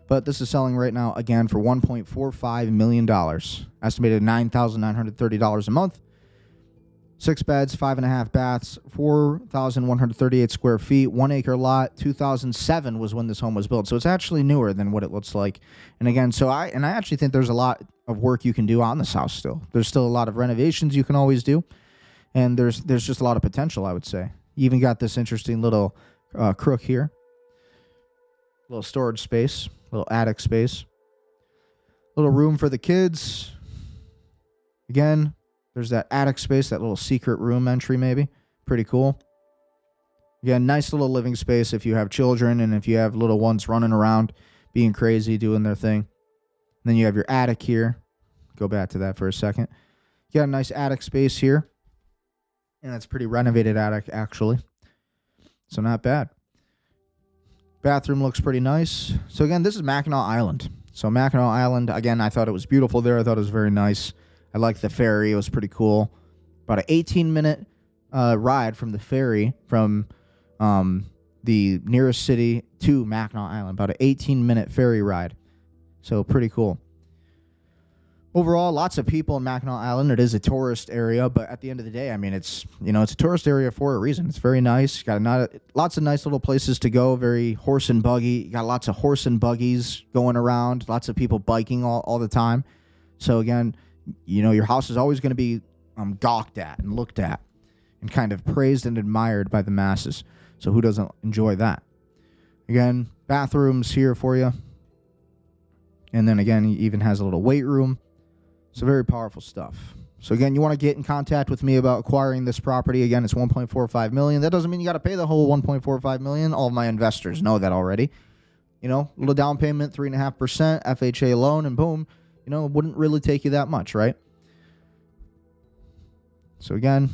But this is selling right now, again, for $1.45 million. Estimated $9,930 a month. 6 beds, 5.5 baths, 4,138 square feet, 1 acre lot. 2007 was when this home was built. So it's actually newer than what it looks like. And again, I actually think there's a lot of work you can do on this house still. There's still a lot of renovations you can always do. And there's just a lot of potential, I would say. You even got this interesting little crook here. Little storage space, little attic space. Little room for the kids. Again, there's that attic space, that little secret room entry maybe. Pretty cool. Again, nice little living space if you have children and if you have little ones running around, being crazy, doing their thing. And then you have your attic here. Go back to that for a second. You got a nice attic space here. And that's pretty renovated attic, actually. So not bad. Bathroom looks pretty nice. So again, this is Mackinac Island. So Mackinac Island, again, I thought it was beautiful there. I thought it was very nice. I liked the ferry. It was pretty cool. About an 18-minute ride from the ferry from the nearest city to Mackinac Island. About an 18-minute ferry ride. So pretty cool. Overall, lots of people in Mackinac Island. It is a tourist area, but at the end of the day, I mean, it's a tourist area for a reason. It's very nice. Got lots of nice little places to go. Very horse and buggy. You got lots of horse and buggies going around. Lots of people biking all the time. So again, your house is always going to be gawked at and looked at and kind of praised and admired by the masses. So who doesn't enjoy that? Again, bathrooms here for you. And then again, he even has a little weight room. So very powerful stuff. So again, you want to get in contact with me about acquiring this property. Again, it's $1.45 million. That doesn't mean you got to pay the whole $1.45 million. All of my investors know that already. Little down payment, 3.5%, FHA loan, and boom. It wouldn't really take you that much, right? So again,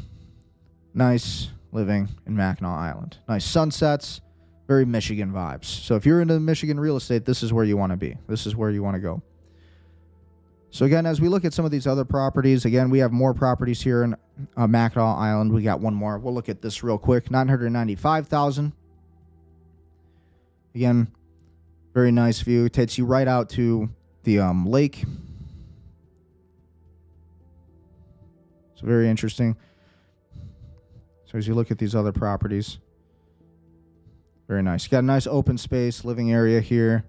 nice living in Mackinac Island. Nice sunsets, very Michigan vibes. So if you're into Michigan real estate, this is where you want to be. This is where you want to go. So again, as we look at some of these other properties, again, we have more properties here in Mackinac Island. We got one more. We'll look at this real quick. $995,000. Again, Very nice view. It takes you right out to the lake. It's very interesting. So as you look at these other properties, very nice. You got a nice open space, living area here.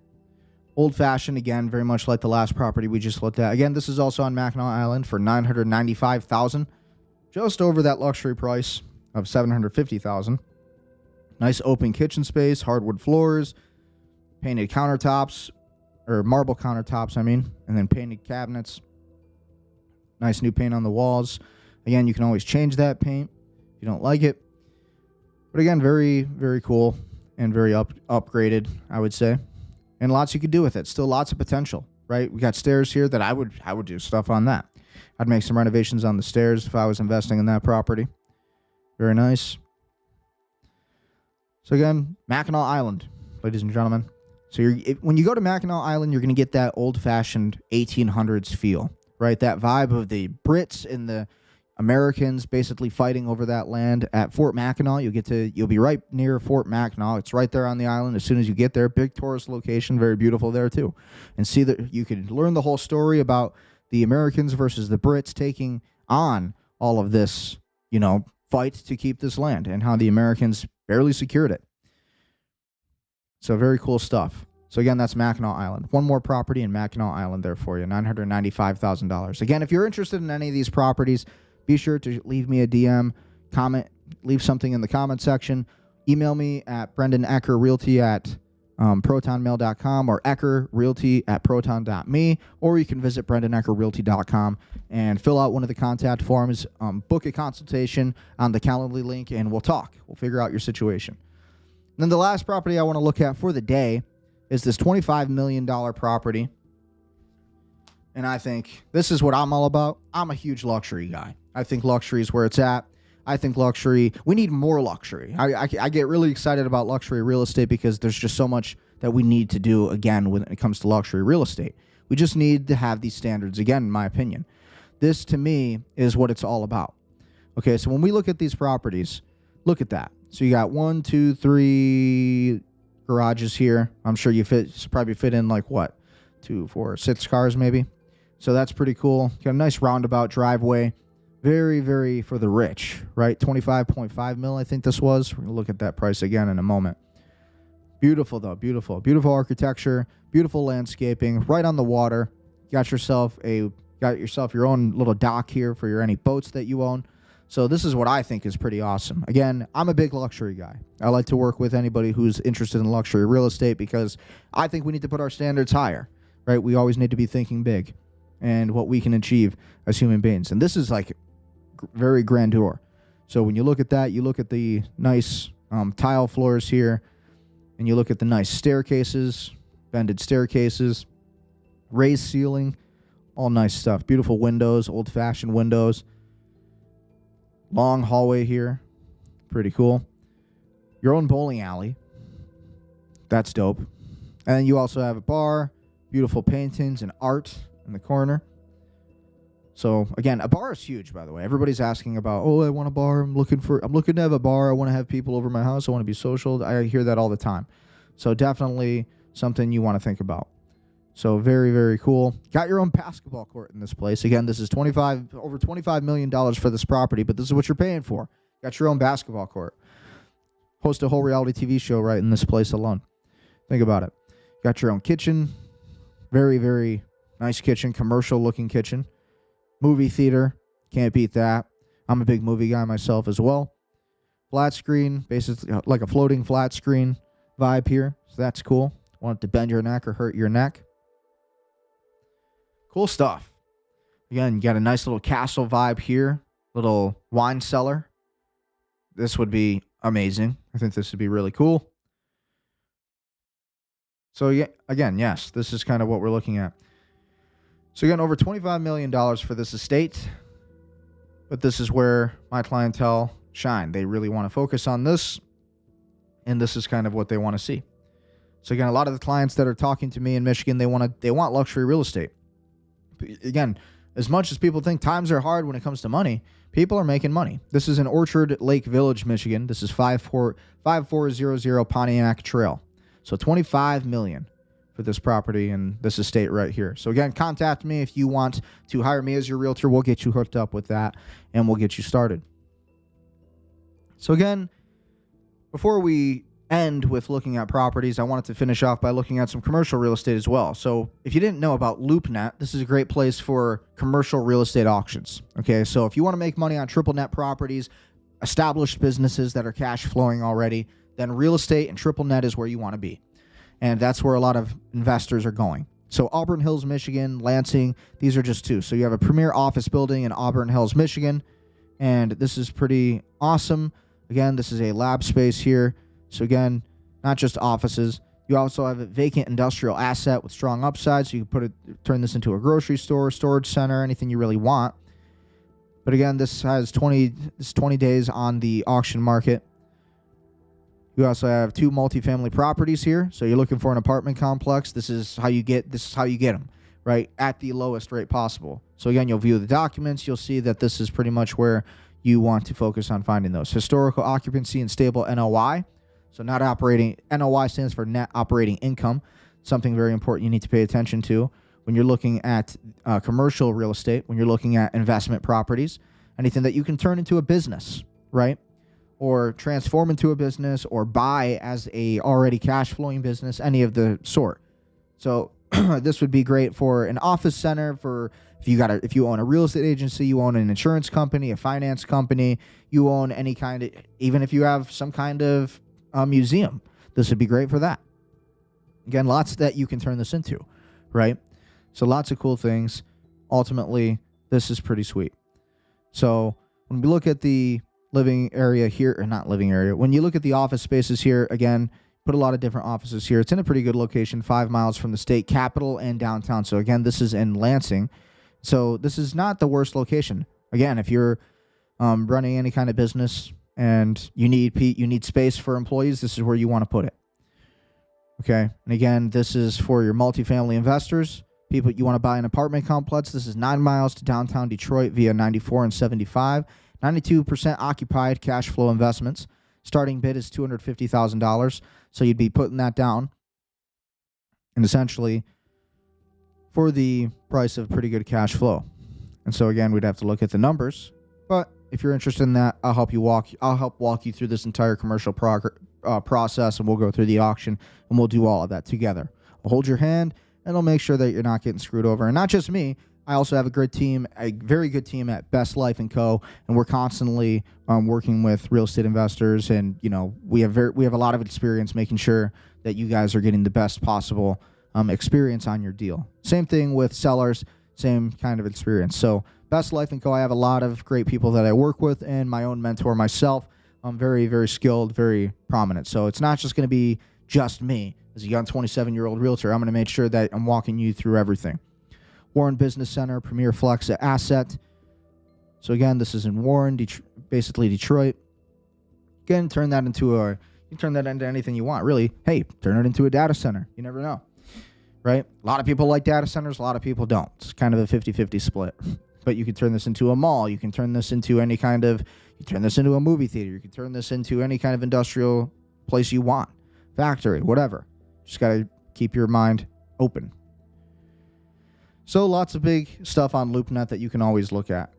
Old-fashioned, again, very much like the last property we just looked at. Again, this is also on Mackinac Island for $995,000, just over that luxury price of $750,000. Nice open kitchen space, hardwood floors, painted countertops, or marble countertops, I mean, and then painted cabinets. Nice new paint on the walls. Again, you can always change that paint if you don't like it. But again, very, very cool and very upgraded, I would say. And lots you could do with it. Still lots of potential, right? We got stairs here that I would do stuff on that. I'd make some renovations on the stairs if I was investing in that property. Very nice. So again, Mackinac Island, ladies and gentlemen. So when you go to Mackinac Island, you're going to get that old-fashioned 1800s feel, right? That vibe of the Brits and the Americans basically fighting over that land at Fort Mackinac. You'll be right near Fort Mackinac. It's right there on the island. As soon as you get there, big tourist location, very beautiful there too. And see that you can learn the whole story about the Americans versus the Brits taking on all of this, fight to keep this land and how the Americans barely secured it. So very cool stuff. So again, that's Mackinac Island. One more property in Mackinac Island there for you, $995,000. Again, if you're interested in any of these properties, be sure to leave me a DM, comment, leave something in the comment section. Email me at BrendanEckerRealty at protonmail.com or EckerRealty@proton.me, or you can visit BrendanEckerRealty.com and fill out one of the contact forms, book a consultation on the Calendly link, and we'll talk. We'll figure out your situation. And then the last property I want to look at for the day is this $25 million property. And I think this is what I'm all about. I'm a huge luxury guy. I think luxury is where it's at. I think luxury, we need more luxury. I get really excited about luxury real estate because there's just so much that we need to do, again, when it comes to luxury real estate. We just need to have these standards, again, in my opinion. This, to me, is what it's all about. Okay, so when we look at these properties, look at that. So you got 1, 2, 3 garages here. I'm sure probably fit in like what? 2, 4, 6 cars maybe. So that's pretty cool. Got a nice roundabout driveway. Very, very for the rich, right? 25.5 mil, I think this was. We're going to look at that price again in a moment. Beautiful, though. Beautiful. Beautiful architecture. Beautiful landscaping. Right on the water. Got yourself your own little dock here for any boats that you own. So this is what I think is pretty awesome. Again, I'm a big luxury guy. I like to work with anybody who's interested in luxury real estate because I think we need to put our standards higher, right? We always need to be thinking big and what we can achieve as human beings. And this is like very grandeur. So when you look at that, you look at the nice tile floors here, and you look at the nice staircases, bended staircases, raised ceiling, all nice stuff. Beautiful windows, old-fashioned windows. Long hallway here. Pretty cool. Your own bowling alley. That's dope. And then you also have a bar, beautiful paintings and art in the corner. So again, a bar is huge, by the way. Everybody's asking about, oh, I want a bar. I'm looking to have a bar. I want to have people over my house. I want to be social. I hear that all the time. So definitely something you want to think about. So very, very cool. Got your own basketball court in this place. Again, this is over $25 million for this property, but this is what you're paying for. Got your own basketball court. Host a whole reality TV show right in this place alone. Think about it. Got your own kitchen. Very, very nice kitchen. Commercial looking kitchen. Movie theater. Can't beat that. I'm a big movie guy myself as well. Flat screen. Basically like a floating flat screen vibe here. So that's cool. Want it to bend your neck or hurt your neck. Cool stuff. Again, you got a nice little castle vibe here. Little wine cellar. This would be amazing. I think this would be really cool. So yeah, again, yes, this is kind of what we're looking at. So again, over $25 million for this estate. But this is where my clientele shine. They really want to focus on this. And this is kind of what they want to see. So again, a lot of the clients that are talking to me in Michigan, they want luxury real estate. Again, as much as people think times are hard when it comes to money, people are making money. This is in Orchard Lake Village, Michigan. This is 5400 Pontiac Trail. So $25 million for this property and this estate right here. So again, contact me if you want to hire me as your realtor. We'll get you hooked up with that and we'll get you started. So again, before we end with looking at properties, I wanted to finish off by looking at some commercial real estate as well. So if you didn't know about LoopNet, this is a great place for commercial real estate auctions. Okay, so if you want to make money on triple net properties, established businesses that are cash flowing already, then real estate and triple net is where you want to be. And that's where a lot of investors are going. So Auburn Hills, Michigan, Lansing, these are just two. So you have a premier office building in Auburn Hills, Michigan, and this is pretty awesome. Again, this is a lab space here. So again, not just offices. You also have a vacant industrial asset with strong upside, so you can turn this into a grocery store, storage center, anything you really want. But again, this has 20 days on the auction market. You also have 2 multifamily properties here. So you're looking for an apartment complex. This is how you get them, right? At the lowest rate possible. So again, you'll view the documents. You'll see that this is pretty much where you want to focus on finding those. Historical occupancy and stable NOI. So not operating, NOI stands for net operating income, something very important you need to pay attention to when you're looking at commercial real estate, when you're looking at investment properties, anything that you can turn into a business, right? Or transform into a business or buy as a already cash flowing business, any of the sort. So this would be great for an office center, for if you own a real estate agency, you own an insurance company, a finance company, you own any kind of, even if you have some kind of museum, this would be great for that. Again, lots that you can turn this into, right? So lots of cool things. Ultimately, this is pretty sweet. So when we look at the living area here, or not living area, when you look at the office spaces here, again, put a lot of different offices here. It's in a pretty good location, 5 miles from the state capital and downtown. So again, this is in Lansing. So this is not the worst location. Again, if you're running any kind of business and you need space for employees, this is where you want to put it. Okay, and again, this is for your multifamily investors, people you want to buy an apartment complex. This is 9 miles to downtown Detroit via 94 and 75. 92% occupied cash flow investments. Starting bid is $250,000. So you'd be putting that down, and essentially for the price of pretty good cash flow. And so again, we'd have to look at the numbers, but if you're interested in that, I'll help walk you through this entire commercial process, and we'll go through the auction, and we'll do all of that together. I'll hold your hand, and I'll make sure that you're not getting screwed over. And not just me, I also have a very good team at Best Life & Co., and we're constantly working with real estate investors, and we have a lot of experience making sure that you guys are getting the best possible experience on your deal. Same thing with sellers, same kind of experience. So Best Life & Co., I have a lot of great people that I work with, and my own mentor myself. I'm very, very skilled, very prominent. So it's not just going to be just me as a young 27-year-old realtor. I'm going to make sure that I'm walking you through everything. Warren Business Center, Premier Flex Asset. So again, this is in Warren, basically Detroit. Again, turn that into anything you want, really. Hey, turn it into a data center. You never know, right? A lot of people like data centers, a lot of people don't. It's kind of a 50-50 split. But you can turn this into a mall. You can turn this into you turn this into a movie theater. You can turn this into any kind of industrial place you want. Factory, whatever. Just got to keep your mind open. So lots of big stuff on LoopNet that you can always look at.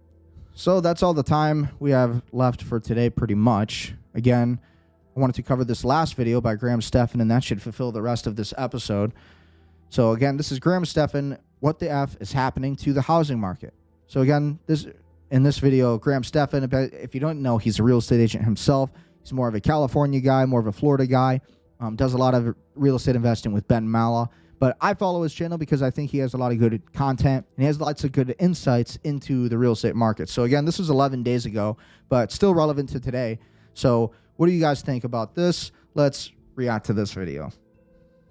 So that's all the time we have left for today, pretty much. Again, I wanted to cover this last video by Graham Stephan, and that should fulfill the rest of this episode. So again, this is Graham Stephan. What the F is happening to the housing market? So again, in this video, Graham Stephan, if you don't know, he's a real estate agent himself. He's more of a California guy, more of a Florida guy. Does a lot of real estate investing with Ben Mallah. But I follow his channel because I think he has a lot of good content, and he has lots of good insights into the real estate market. So again, this was 11 days ago, but still relevant to today. So what do you guys think about this? Let's react to this video.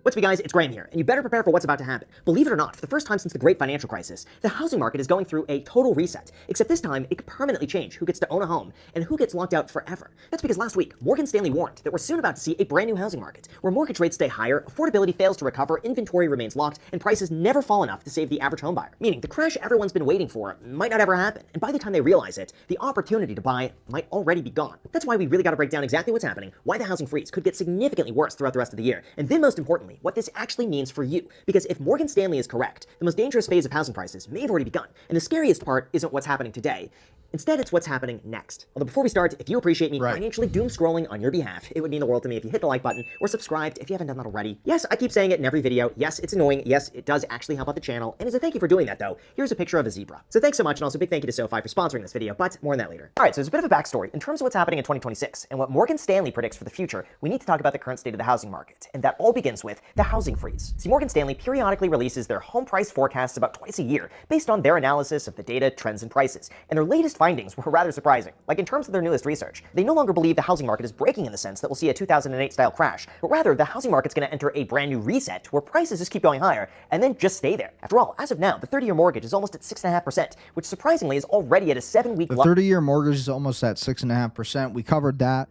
What's up, guys? It's Graham here, and you better prepare for what's about to happen. Believe it or not, for the first time since the great financial crisis, the housing market is going through a total reset, except this time it could permanently change who gets to own a home and who gets locked out forever. That's because last week, Morgan Stanley warned that we're soon about to see a brand new housing market, where mortgage rates stay higher, affordability fails to recover, inventory remains locked, and prices never fall enough to save the average homebuyer. Meaning, the crash everyone's been waiting for might not ever happen, and by the time they realize it, the opportunity to buy might already be gone. That's why we really got to break down exactly what's happening, why the housing freeze could get significantly worse throughout the rest of the year, and then most importantly, Stanley what this actually means for you. Because if Morgan Stanley is correct, the most dangerous phase of housing prices may have already begun. And the scariest part isn't what's happening today. Instead, it's what's happening next. Although before we start, if you appreciate me financially doom scrolling on your behalf, it would mean the world to me if you hit the like button or subscribed if you haven't done that already. Yes, I keep saying it in every video. Yes, it's annoying. Yes, it does actually help out the channel. And as a thank you for doing that, though, here's a picture of a zebra. So thanks so much, and also big thank you to SoFi for sponsoring this video, but more on that later. All right, so there's a bit of a backstory. In terms of what's happening in 2026 and what Morgan Stanley predicts for the future, we need to talk about the current state of the housing market. And that all begins with the housing freeze. See, Morgan Stanley periodically releases their home price forecasts about twice a year based on their analysis of the data, trends, and prices. And their latest findings were rather surprising. Like in terms of their newest research, they no longer believe the housing market is breaking in the sense that we'll see a 2008 style crash, but rather the housing market's going to enter a brand new reset where prices just keep going higher and then just stay there. After all, as of now, the 30-year mortgage is almost at 6.5%, which surprisingly is already at a 7-week low. The 30-year mortgage is almost at 6.5%. We covered that.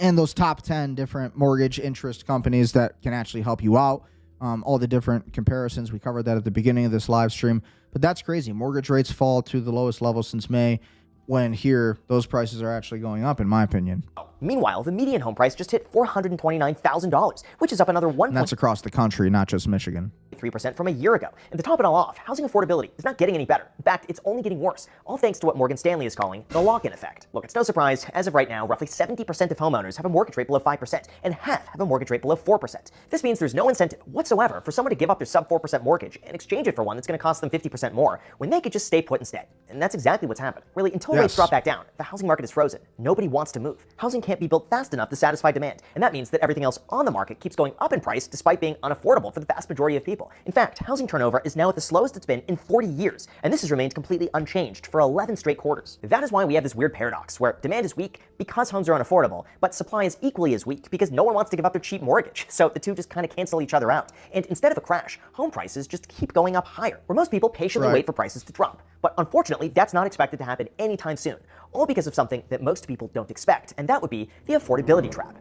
And those top 10 different mortgage interest companies that can actually help you out. All the different comparisons. We covered that at the beginning of this live stream. But that's crazy. Mortgage rates fall to the lowest level since May, when here those prices are actually going up, in my opinion. Meanwhile, the median home price just hit $429,000, which is up another 1. And that's across the country, not just Michigan. 3% from a year ago. And to top it all off, housing affordability is not getting any better. In fact, it's only getting worse, all thanks to what Morgan Stanley is calling the lock-in effect. Look, it's no surprise, as of right now, roughly 70% of homeowners have a mortgage rate below 5%, and half have a mortgage rate below 4%. This means there's no incentive whatsoever for someone to give up their sub 4% mortgage and exchange it for one that's going to cost them 50% more, when they could just stay put instead. And that's exactly what's happening. Really, until rates drop back down, the housing market is frozen. Nobody wants to move. Housing can't be built fast enough to satisfy demand, and that means that everything else on the market keeps going up in price despite being unaffordable for the vast majority of people. In fact, housing turnover is now at the slowest it's been in 40 years, and this has remained completely unchanged for 11 straight quarters. That is why we have this weird paradox where demand is weak because homes are unaffordable, but supply is equally as weak because no one wants to give up their cheap mortgage. So the two just kind of cancel each other out. And instead of a crash, home prices just keep going up higher, where most people patiently wait for prices to drop. But unfortunately, that's not expected to happen anytime soon, all because of something that most people don't expect, and that would be the affordability trap.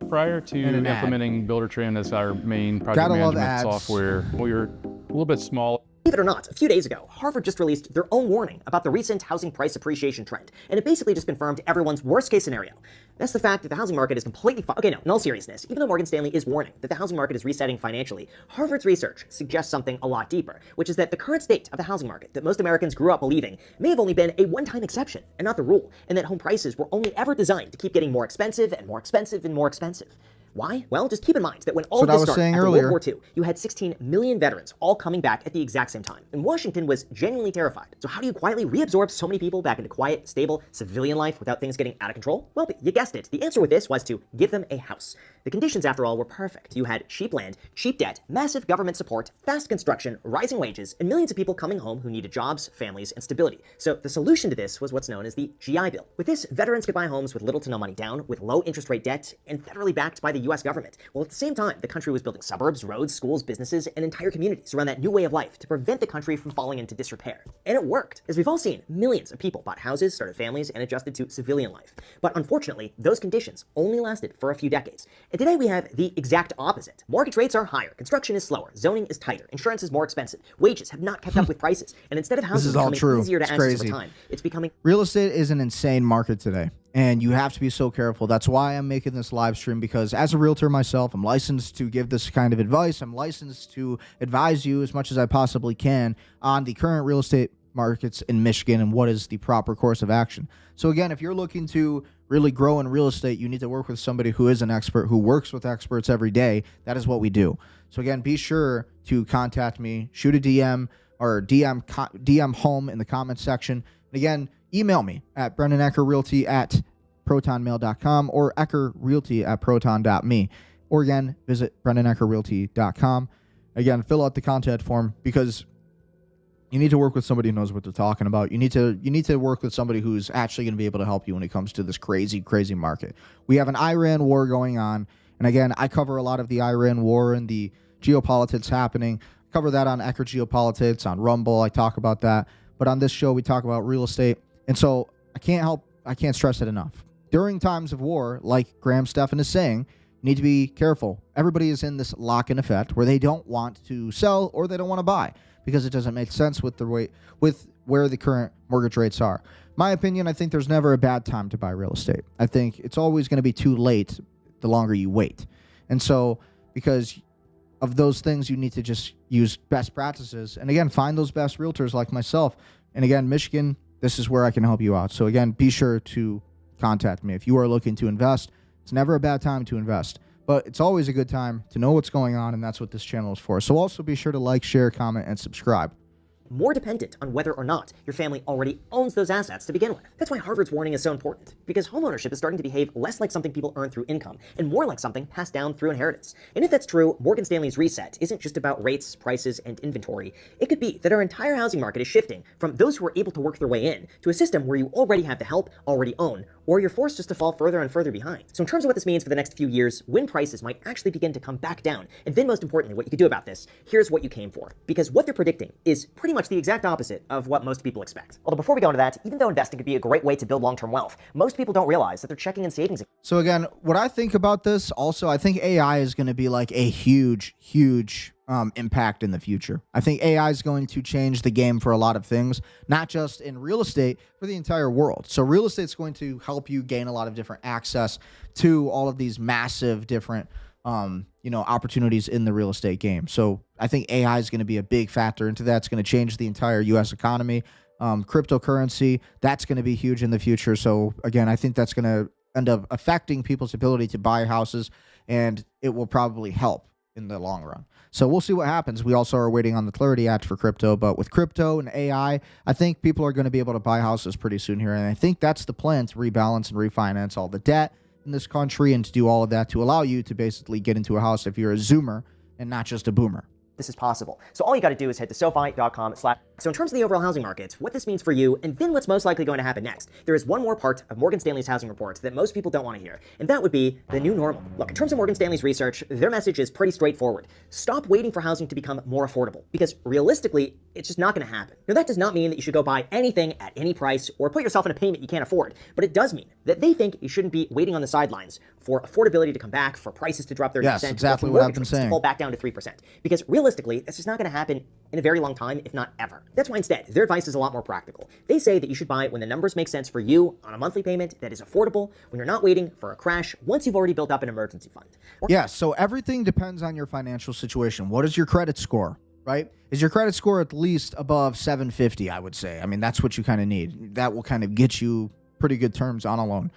Prior to implementing Buildertrend as our main project management software, we were a little bit small. Believe it or not, a few days ago, Harvard just released their own warning about the recent housing price appreciation trend, and it basically just confirmed everyone's worst-case scenario. That's the fact that the housing market is completely Okay, no, in all seriousness, even though Morgan Stanley is warning that the housing market is resetting financially, Harvard's research suggests something a lot deeper, which is that the current state of the housing market that most Americans grew up believing may have only been a one-time exception and not the rule, and that home prices were only ever designed to keep getting more expensive and more expensive and more expensive. Why? Well, just keep in mind that when all of this started after World War II, you had 16 million veterans all coming back at the exact same time. And Washington was genuinely terrified. So how do you quietly reabsorb so many people back into quiet, stable, civilian life without things getting out of control? Well, you guessed it. The answer with this was to give them a house. The conditions, after all, were perfect. You had cheap land, cheap debt, massive government support, fast construction, rising wages, and millions of people coming home who needed jobs, families, and stability. So the solution to this was what's known as the GI Bill. With this, veterans could buy homes with little to no money down, with low interest rate debt, and federally backed by the US government. Well, at the same time, the country was building suburbs, roads, schools, businesses, and entire communities around that new way of life to prevent the country from falling into disrepair. And it worked. As we've all seen, millions of people bought houses, started families, and adjusted to civilian life. But unfortunately, those conditions only lasted for a few decades. And today we have the exact opposite. Mortgage rates are higher, construction is slower, zoning is tighter, insurance is more expensive, wages have not kept up with prices, and instead of houses becoming easier to access over time, it's becoming... Real estate is an insane market today, and you have to be so careful. That's why I'm making this live stream, because as a realtor myself, I'm licensed to give this kind of advice. I'm licensed to advise you as much as I possibly can on the current real estate markets in Michigan and what is the proper course of action. So again, if you're looking to really grow in real estate, you need to work with somebody who is an expert, who works with experts every day. That is what we do. So again, be sure to contact me, shoot a DM or DM home in the comments section. And again, email me at brendaneckerrealty@protonmail.com or eckerrealty@proton.me. Or again, visit brendaneckerrealty.com. Again, fill out the contact form, because you need to work with somebody who knows what they're talking about. You need to work with somebody who's actually going to be able to help you when it comes to this crazy market. We have an Iran war going on. And again, I cover a lot of the Iran war and the geopolitics happening. I cover that on Ecker Geopolitics, on Rumble. I talk about that. But on this show, we talk about real estate. And so I can't stress it enough. During times of war, like Stephan is saying, you need to be careful. Everybody is in this lock-in effect where they don't want to sell or they don't want to buy, because it doesn't make sense with where the current mortgage rates are. My opinion, I think there's never a bad time to buy real estate. I think it's always going to be too late the longer you wait. And so, because of those things, you need to just use best practices. And again, find those best realtors like myself. And again, Michigan, this is where I can help you out. So again, be sure to contact me. If you are looking to invest, it's never a bad time to invest, but it's always a good time to know what's going on. And that's what this channel is for. So also be sure to like, share, comment, and subscribe. More dependent on whether or not your family already owns those assets to begin with. That's why Harvard's warning is so important, because homeownership is starting to behave less like something people earn through income and more like something passed down through inheritance. And if that's true, Morgan Stanley's reset isn't just about rates, prices, and inventory. It could be that our entire housing market is shifting from those who are able to work their way in to a system where you already have the help, already own, or you're forced just to fall further and further behind. So in terms of what this means for the next few years, when prices might actually begin to come back down, and then most importantly, what you can do about this, here's what you came for. Because what they're predicting is pretty much the exact opposite of what most people expect. Although before we go into that, even though investing could be a great way to build long-term wealth, most people don't realize that their checking and savings. So again, what I think about this also, I think AI is going to be like a huge impact in the future. I think AI is going to change the game for a lot of things, not just in real estate, for the entire world. So real estate is going to help you gain a lot of different access to all of these massive different opportunities in the real estate game. So I think AI is going to be a big factor into that. It's going to change the entire U.S. economy. Cryptocurrency, that's going to be huge in the future. So again, I think that's going to end up affecting people's ability to buy houses, and it will probably help in the long run. So we'll see what happens. We also are waiting on the Clarity Act for crypto, but with crypto and AI, I think people are going to be able to buy houses pretty soon here. And I think that's the plan, to rebalance and refinance all the debt in this country and to do all of that to allow you to basically get into a house if you're a Zoomer and not just a Boomer. This is possible. So all you got to do is head to SoFi.com/. So in terms of the overall housing market, what this means for you, and then what's most likely going to happen next, there is one more part of Morgan Stanley's housing report that most people don't want to hear, and that would be the new normal. Look, in terms of Morgan Stanley's research, their message is pretty straightforward. Stop waiting for housing to become more affordable, because realistically, it's just not going to happen. Now, that does not mean that you should go buy anything at any price or put yourself in a payment you can't afford, but it does mean that they think you shouldn't be waiting on the sidelines for affordability to come back, for prices to drop 30%, yes, exactly what I've been saying, to fall back down to 3%. Because realistically, that's just not going to happen in a very long time, if not ever. That's why instead, their advice is a lot more practical. They say that you should buy when the numbers make sense for you on a monthly payment that is affordable, when you're not waiting for a crash once you've already built up an emergency fund. Yeah, so everything depends on your financial situation. What is your credit score, right? Is your credit score at least above 750, I would say. I mean, that's what you kind of need. That will kind of get you pretty good terms on a loan.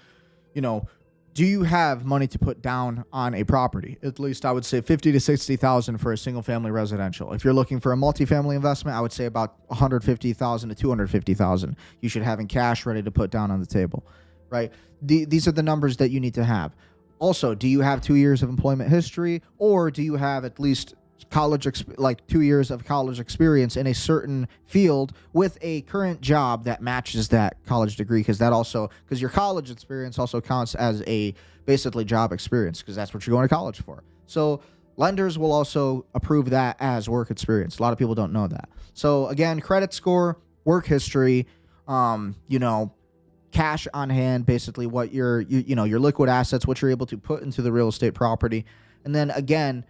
Do you have money to put down on a property? At least I would say 50 to 60,000 for a single family residential. If you're looking for a multifamily investment, I would say about 150,000 to 250,000 you should have in cash ready to put down on the table, right? These are the numbers that you need to have. Also, do you have 2 years of employment history, or do you have at least 2 years of college experience in a certain field with a current job that matches that college degree? Because your college experience also counts as a basically job experience, because that's what you're going to college for. So lenders will also approve that as work experience. A lot of people don't know that. So again, credit score, work history, cash on hand, basically what your liquid assets, what you're able to put into the real estate property. And then again,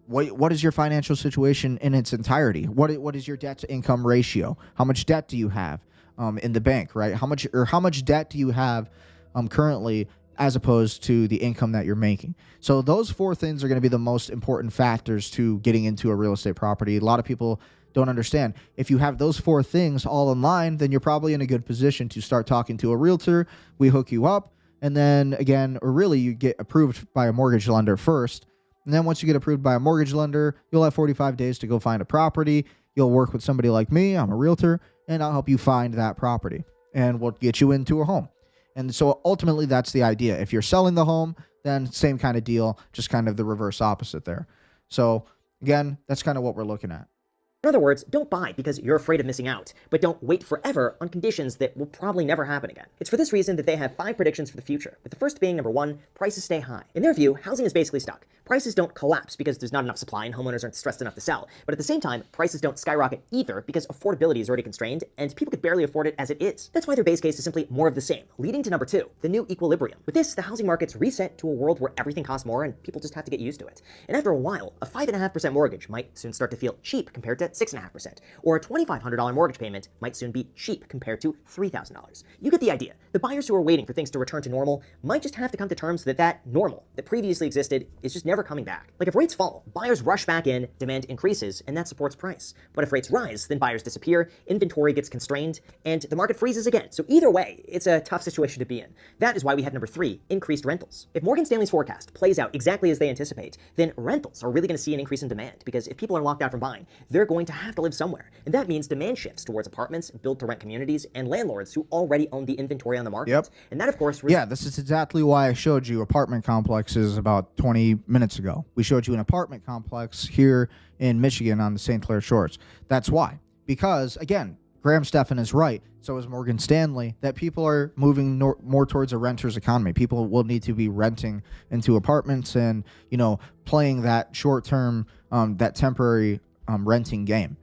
what is your financial situation in its entirety? What is your debt to income ratio? How much debt do you have in the bank, right? How much debt do you have currently as opposed to the income that you're making? So those four things are going to be the most important factors to getting into a real estate property. A lot of people don't understand. If you have those four things all in line, then you're probably in a good position to start talking to a realtor. We hook you up, and then again, or really you get approved by a mortgage lender first. And then once you get approved by a mortgage lender, you'll have 45 days to go find a property. You'll work with somebody like me. I'm a realtor, and I'll help you find that property, and we'll get you into a home. And so ultimately, that's the idea. If you're selling the home, then same kind of deal, just kind of the reverse opposite there. So again, that's kind of what we're looking at. In other words, don't buy because you're afraid of missing out, but don't wait forever on conditions that will probably never happen again. It's for this reason that they have 5 predictions for the future, with the first being number 1, prices stay high. In their view, housing is basically stuck. Prices don't collapse because there's not enough supply and homeowners aren't stressed enough to sell. But at the same time, prices don't skyrocket either because affordability is already constrained and people could barely afford it as it is. That's why their base case is simply more of the same, leading to number 2, the new equilibrium. With this, the housing market's reset to a world where everything costs more and people just have to get used to it. And after a while, a 5.5% mortgage might soon start to feel cheap compared to 6.5%. Or a $2,500 mortgage payment might soon be cheap compared to $3,000. You get the idea. The buyers who are waiting for things to return to normal might just have to come to terms that normal that previously existed is just never never coming back. Like if rates fall, buyers rush back in, demand increases, and that supports price. But if rates rise, then buyers disappear, inventory gets constrained, and the market freezes again. So either way, it's a tough situation to be in. That is why we have number 3, increased rentals. If Morgan Stanley's forecast plays out exactly as they anticipate, then rentals are really going to see an increase in demand, because if people are locked out from buying, they're going to have to live somewhere. And that means demand shifts towards apartments, built-to-rent communities, and landlords who already own the inventory on the market. Yep. And that, of course... Yeah, this is exactly why I showed you apartment complexes about 20 minutes ago. We showed you an apartment complex here in Michigan on the St. Clair Shores. That's why. Because, again, Stephan is right. So is Morgan Stanley, that people are moving more towards a renter's economy. People will need to be renting into apartments and, you know, playing that short-term, that temporary renting game.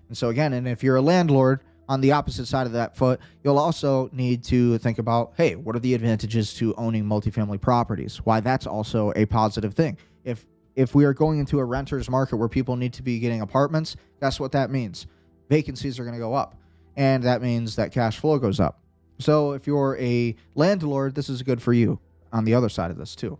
And so, again, and if you're a landlord, on the opposite side of that foot, you'll also need to think about, hey, what are the advantages to owning multifamily properties? Why that's also a positive thing. If we are going into a renter's market where people need to be getting apartments, guess what that means? Vacancies are going to go up, and that means that cash flow goes up. So if you're a landlord, this is good for you on the other side of this too.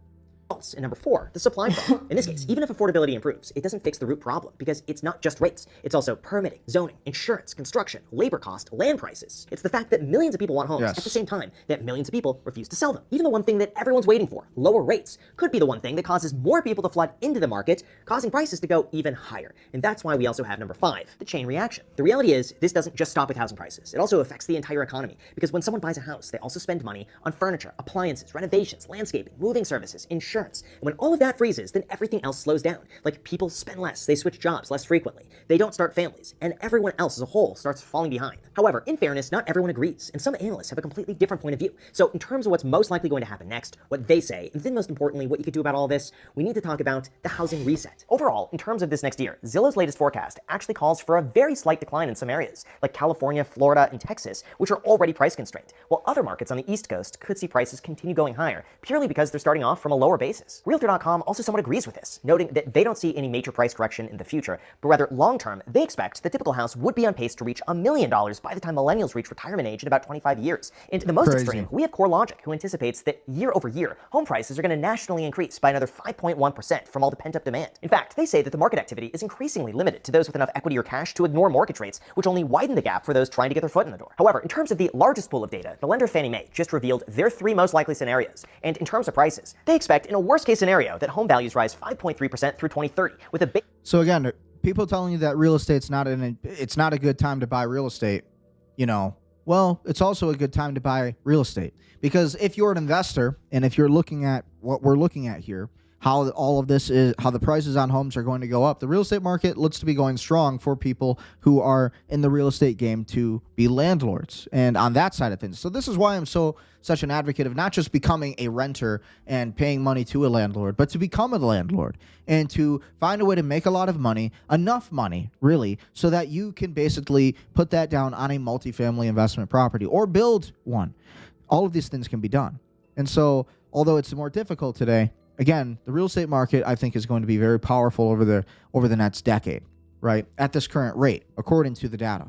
And number 4, the supply problem. In this case, even if affordability improves, it doesn't fix the root problem, because it's not just rates. It's also permitting, zoning, insurance, construction, labor cost, land prices. It's the fact that millions of people want homes at the same time that millions of people refuse to sell them. Even the one thing that everyone's waiting for, lower rates, could be the one thing that causes more people to flood into the market, causing prices to go even higher. And that's why we also have number 5, the chain reaction. The reality is, this doesn't just stop with housing prices. It also affects the entire economy, because when someone buys a house, they also spend money on furniture, appliances, renovations, landscaping, moving services, insurance. And when all of that freezes, then everything else slows down. Like people spend less, they switch jobs less frequently, they don't start families, and everyone else as a whole starts falling behind. However, in fairness, not everyone agrees, and some analysts have a completely different point of view. So in terms of what's most likely going to happen next, what they say, and then most importantly, what you could do about all this, we need to talk about the housing reset. Overall, in terms of this next year, Zillow's latest forecast actually calls for a very slight decline in some areas, like California, Florida, and Texas, which are already price constrained, while other markets on the East Coast could see prices continue going higher, purely because they're starting off from a lower basis. Realtor.com also somewhat agrees with this, noting that they don't see any major price correction in the future, but rather long-term, they expect the typical house would be on pace to reach $1 million by the time millennials reach retirement age in about 25 years. And the most extreme, we have CoreLogic, who anticipates that year over year, home prices are going to nationally increase by another 5.1% from all the pent-up demand. In fact, they say that the market activity is increasingly limited to those with enough equity or cash to ignore mortgage rates, which only widen the gap for those trying to get their foot in the door. However, in terms of the largest pool of data, the lender Fannie Mae just revealed their 3 most likely scenarios. And in terms of prices, they expect in a worst-case scenario that home values rise 5.3% through 2030, with a big... So again, people telling you that real estate's it's not a good time to buy real estate, you know, well, it's also a good time to buy real estate, because if you're an investor and if you're looking at what we're looking at here, how all of this is, how the prices on homes are going to go up, the real estate market looks to be going strong for people who are in the real estate game to be landlords and on that side of things. So this is why I'm such an advocate of not just becoming a renter and paying money to a landlord, but to become a landlord and to find a way to make a lot of money, enough money really, so that you can basically put that down on a multifamily investment property or build one. All of these things can be done. And so although it's more difficult today, again, the real estate market, I think, is going to be very powerful over the next decade, right? At this current rate, according to the data.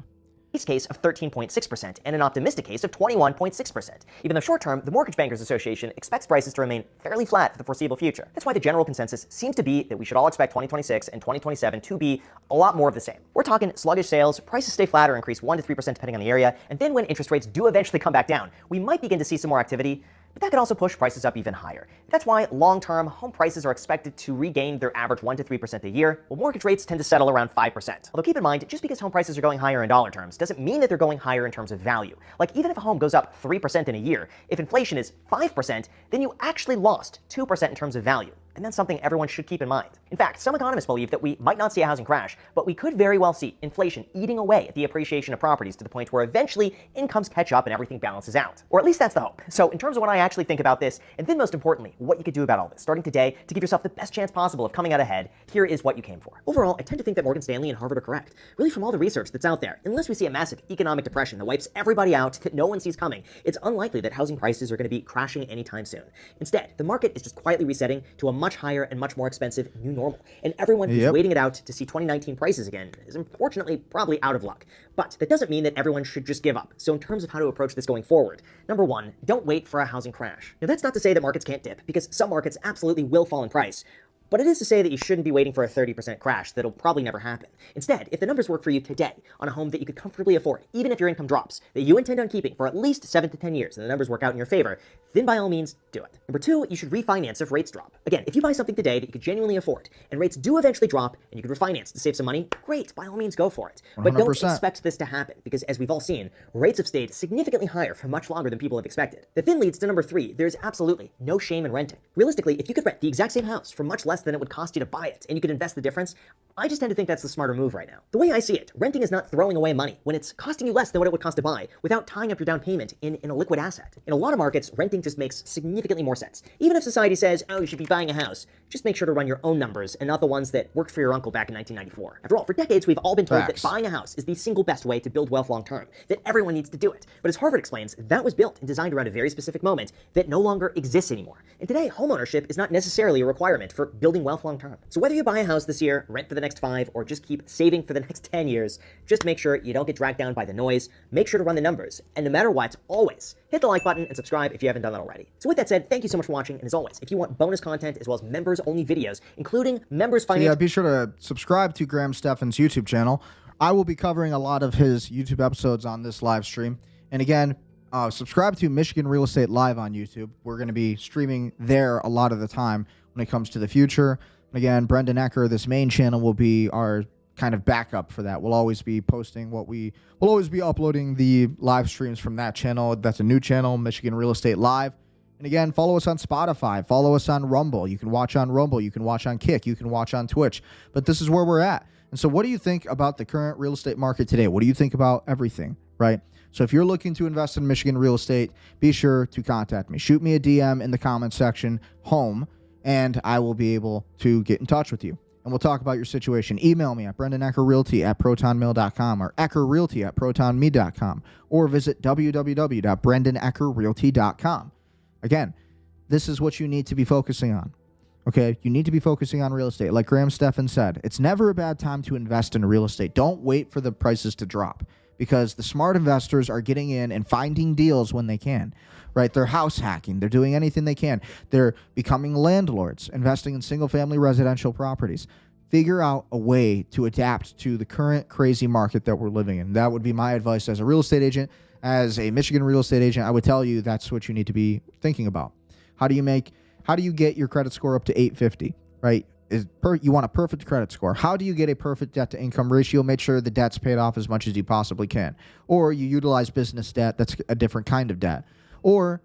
Base case of 13.6% and an optimistic case of 21.6%. Even though short-term, the Mortgage Bankers Association expects prices to remain fairly flat for the foreseeable future. That's why the general consensus seems to be that we should all expect 2026 and 2027 to be a lot more of the same. We're talking sluggish sales, prices stay flat or increase 1 to 3% depending on the area, and then when interest rates do eventually come back down, we might begin to see some more activity, but that could also push prices up even higher. That's why long-term, home prices are expected to regain their average 1 to 3% a year, while mortgage rates tend to settle around 5%. Although keep in mind, just because home prices are going higher in dollar terms doesn't mean that they're going higher in terms of value. Like even if a home goes up 3% in a year, if inflation is 5%, then you actually lost 2% in terms of value. And that's something everyone should keep in mind. In fact, some economists believe that we might not see a housing crash, but we could very well see inflation eating away at the appreciation of properties to the point where eventually incomes catch up and everything balances out. Or at least that's the hope. So in terms of what I actually think about this, and then most importantly, what you could do about all this, starting today to give yourself the best chance possible of coming out ahead, here is what you came for. Overall, I tend to think that Morgan Stanley and Harvard are correct. Really, from all the research that's out there, unless we see a massive economic depression that wipes everybody out that no one sees coming, it's unlikely that housing prices are going to be crashing anytime soon. Instead, the market is just quietly resetting to a much higher and much more expensive new normal. And everyone who's waiting it out to see 2019 prices again is unfortunately probably out of luck. But that doesn't mean that everyone should just give up. So in terms of how to approach this going forward, number 1, don't wait for a housing crash. Now that's not to say that markets can't dip, because some markets absolutely will fall in price. But it is to say that you shouldn't be waiting for a 30% crash that'll probably never happen. Instead, if the numbers work for you today on a home that you could comfortably afford, even if your income drops, that you intend on keeping for at least 7 to 10 years and the numbers work out in your favor, then by all means, do it. Number 2, you should refinance if rates drop. Again, if you buy something today that you could genuinely afford, and rates do eventually drop, and you could refinance to save some money, great, by all means go for it. 100%. But don't expect this to happen, because as we've all seen, rates have stayed significantly higher for much longer than people have expected. That then leads to number 3, there's absolutely no shame in renting. Realistically, if you could rent the exact same house for much less than it would cost you to buy it, and you could invest the difference, I just tend to think that's the smarter move right now. The way I see it, renting is not throwing away money when it's costing you less than what it would cost to buy without tying up your down payment in a liquid asset. In a lot of markets, renting just makes significantly more sense. Even if society says, oh, you should be buying a house, just make sure to run your own numbers and not the ones that worked for your uncle back in 1994. After all, for decades, we've all been told that buying a house is the single best way to build wealth long term, that everyone needs to do it. But as Harvard explains, that was built and designed around a very specific moment that no longer exists anymore. And today, homeownership is not necessarily a requirement for building wealth long term. So whether you buy a house this year, rent for the next 5, or just keep saving for the next 10 years, just make sure you don't get dragged down by the noise, make sure to run the numbers, and no matter what, always hit the like button and subscribe if you haven't done that already. So with that said, thank you so much for watching, and as always, if you want bonus content as well as members-only videos, including members finance... Yeah, be sure to subscribe to Stephan's YouTube channel. I will be covering a lot of his YouTube episodes on this live stream. And again, subscribe to Michigan Real Estate Live on YouTube. We're going to be streaming there a lot of the time when it comes to the future. Again, Brendan Ecker, this main channel, will be our kind of backup for that. We'll always be posting we'll always be uploading the live streams from that channel. That's a new channel, Michigan Real Estate Live. And again, follow us on Spotify, follow us on Rumble. You can watch on Rumble, you can watch on Kick, you can watch on Twitch. But this is where we're at. And so what do you think about the current real estate market today? What do you think about everything, right? So if you're looking to invest in Michigan real estate, be sure to contact me. Shoot me a DM in the comment section, home, and I will be able to get in touch with you. And we'll talk about your situation. Email me at brendaneckerrealty@protonmail.com or eckerrealty@protonme.com, or visit www.brendaneckerrealty.com. Again, this is what you need to be focusing on. Okay, you need to be focusing on real estate. Like Stephan said, it's never a bad time to invest in real estate. Don't wait for the prices to drop, because the smart investors are getting in and finding deals when they can, right? They're house hacking. They're doing anything they can. They're becoming landlords, investing in single-family residential properties. Figure out a way to adapt to the current crazy market that we're living in. That would be my advice as a real estate agent. As a Michigan real estate agent, I would tell you that's what you need to be thinking about. How do you get your credit score up to 850, right? You want a perfect credit score. How do you get a perfect debt to income ratio? Make sure the debt's paid off as much as you possibly can. Or you utilize business debt. That's a different kind of debt. Or,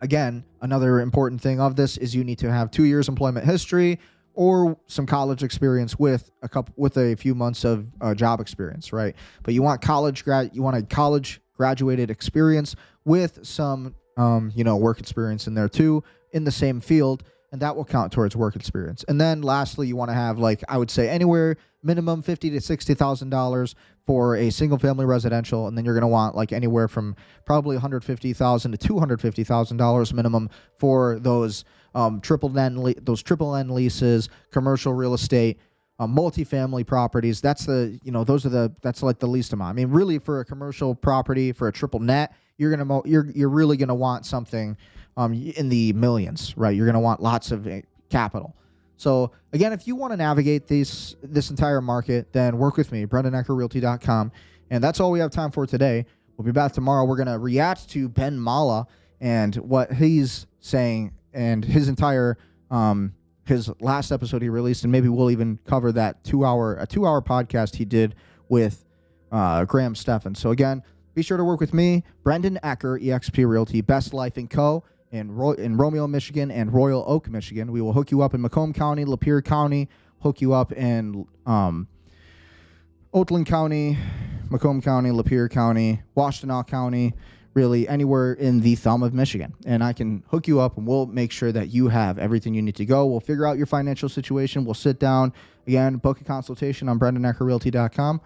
again, another important thing of this is you need to have 2 years employment history or some college experience with a few months of job experience, right? But you want a college graduated experience with some work experience in there too, in the same field, and that will count towards work experience. And then lastly, you want to have, I would say, anywhere minimum $50,000 to $60,000 for a single family residential, and then you're going to want anywhere from probably $150,000 to $250,000 minimum for those triple N leases, commercial real estate, multifamily properties. That's the least amount. I mean, really, for a commercial property, for a triple net, you're really gonna want something in the millions, right? You're gonna want lots of capital. So again, if you want to navigate this entire market, then work with me, brendaneckerrealty.com. And that's all we have time for today. We'll be back tomorrow. We're gonna react to Ben Mala and what he's saying and his entire his last episode he released, and maybe we'll even cover that 2-hour podcast he did with Stephan. So again, be sure to work with me, Brendan Ecker, eXp Realty, Best Life & Co. in Romeo, Michigan, and Royal Oak, Michigan. We will hook you up in Macomb County, Lapeer County, hook you up in Oakland County, Macomb County, Lapeer County, Washtenaw County, really anywhere in the thumb of Michigan. And I can hook you up, and we'll make sure that you have everything you need to go. We'll figure out your financial situation. We'll sit down, again, book a consultation on brendaneckerrealty.com.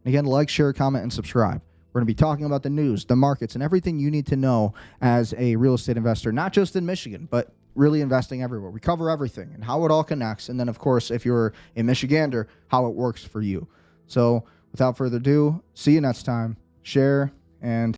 And again, like, share, comment, and subscribe. We're going to be talking about the news, the markets, and everything you need to know as a real estate investor, not just in Michigan, but really investing everywhere. We cover everything and how it all connects. And then, of course, if you're a Michigander, how it works for you. So without further ado, see you next time. Share and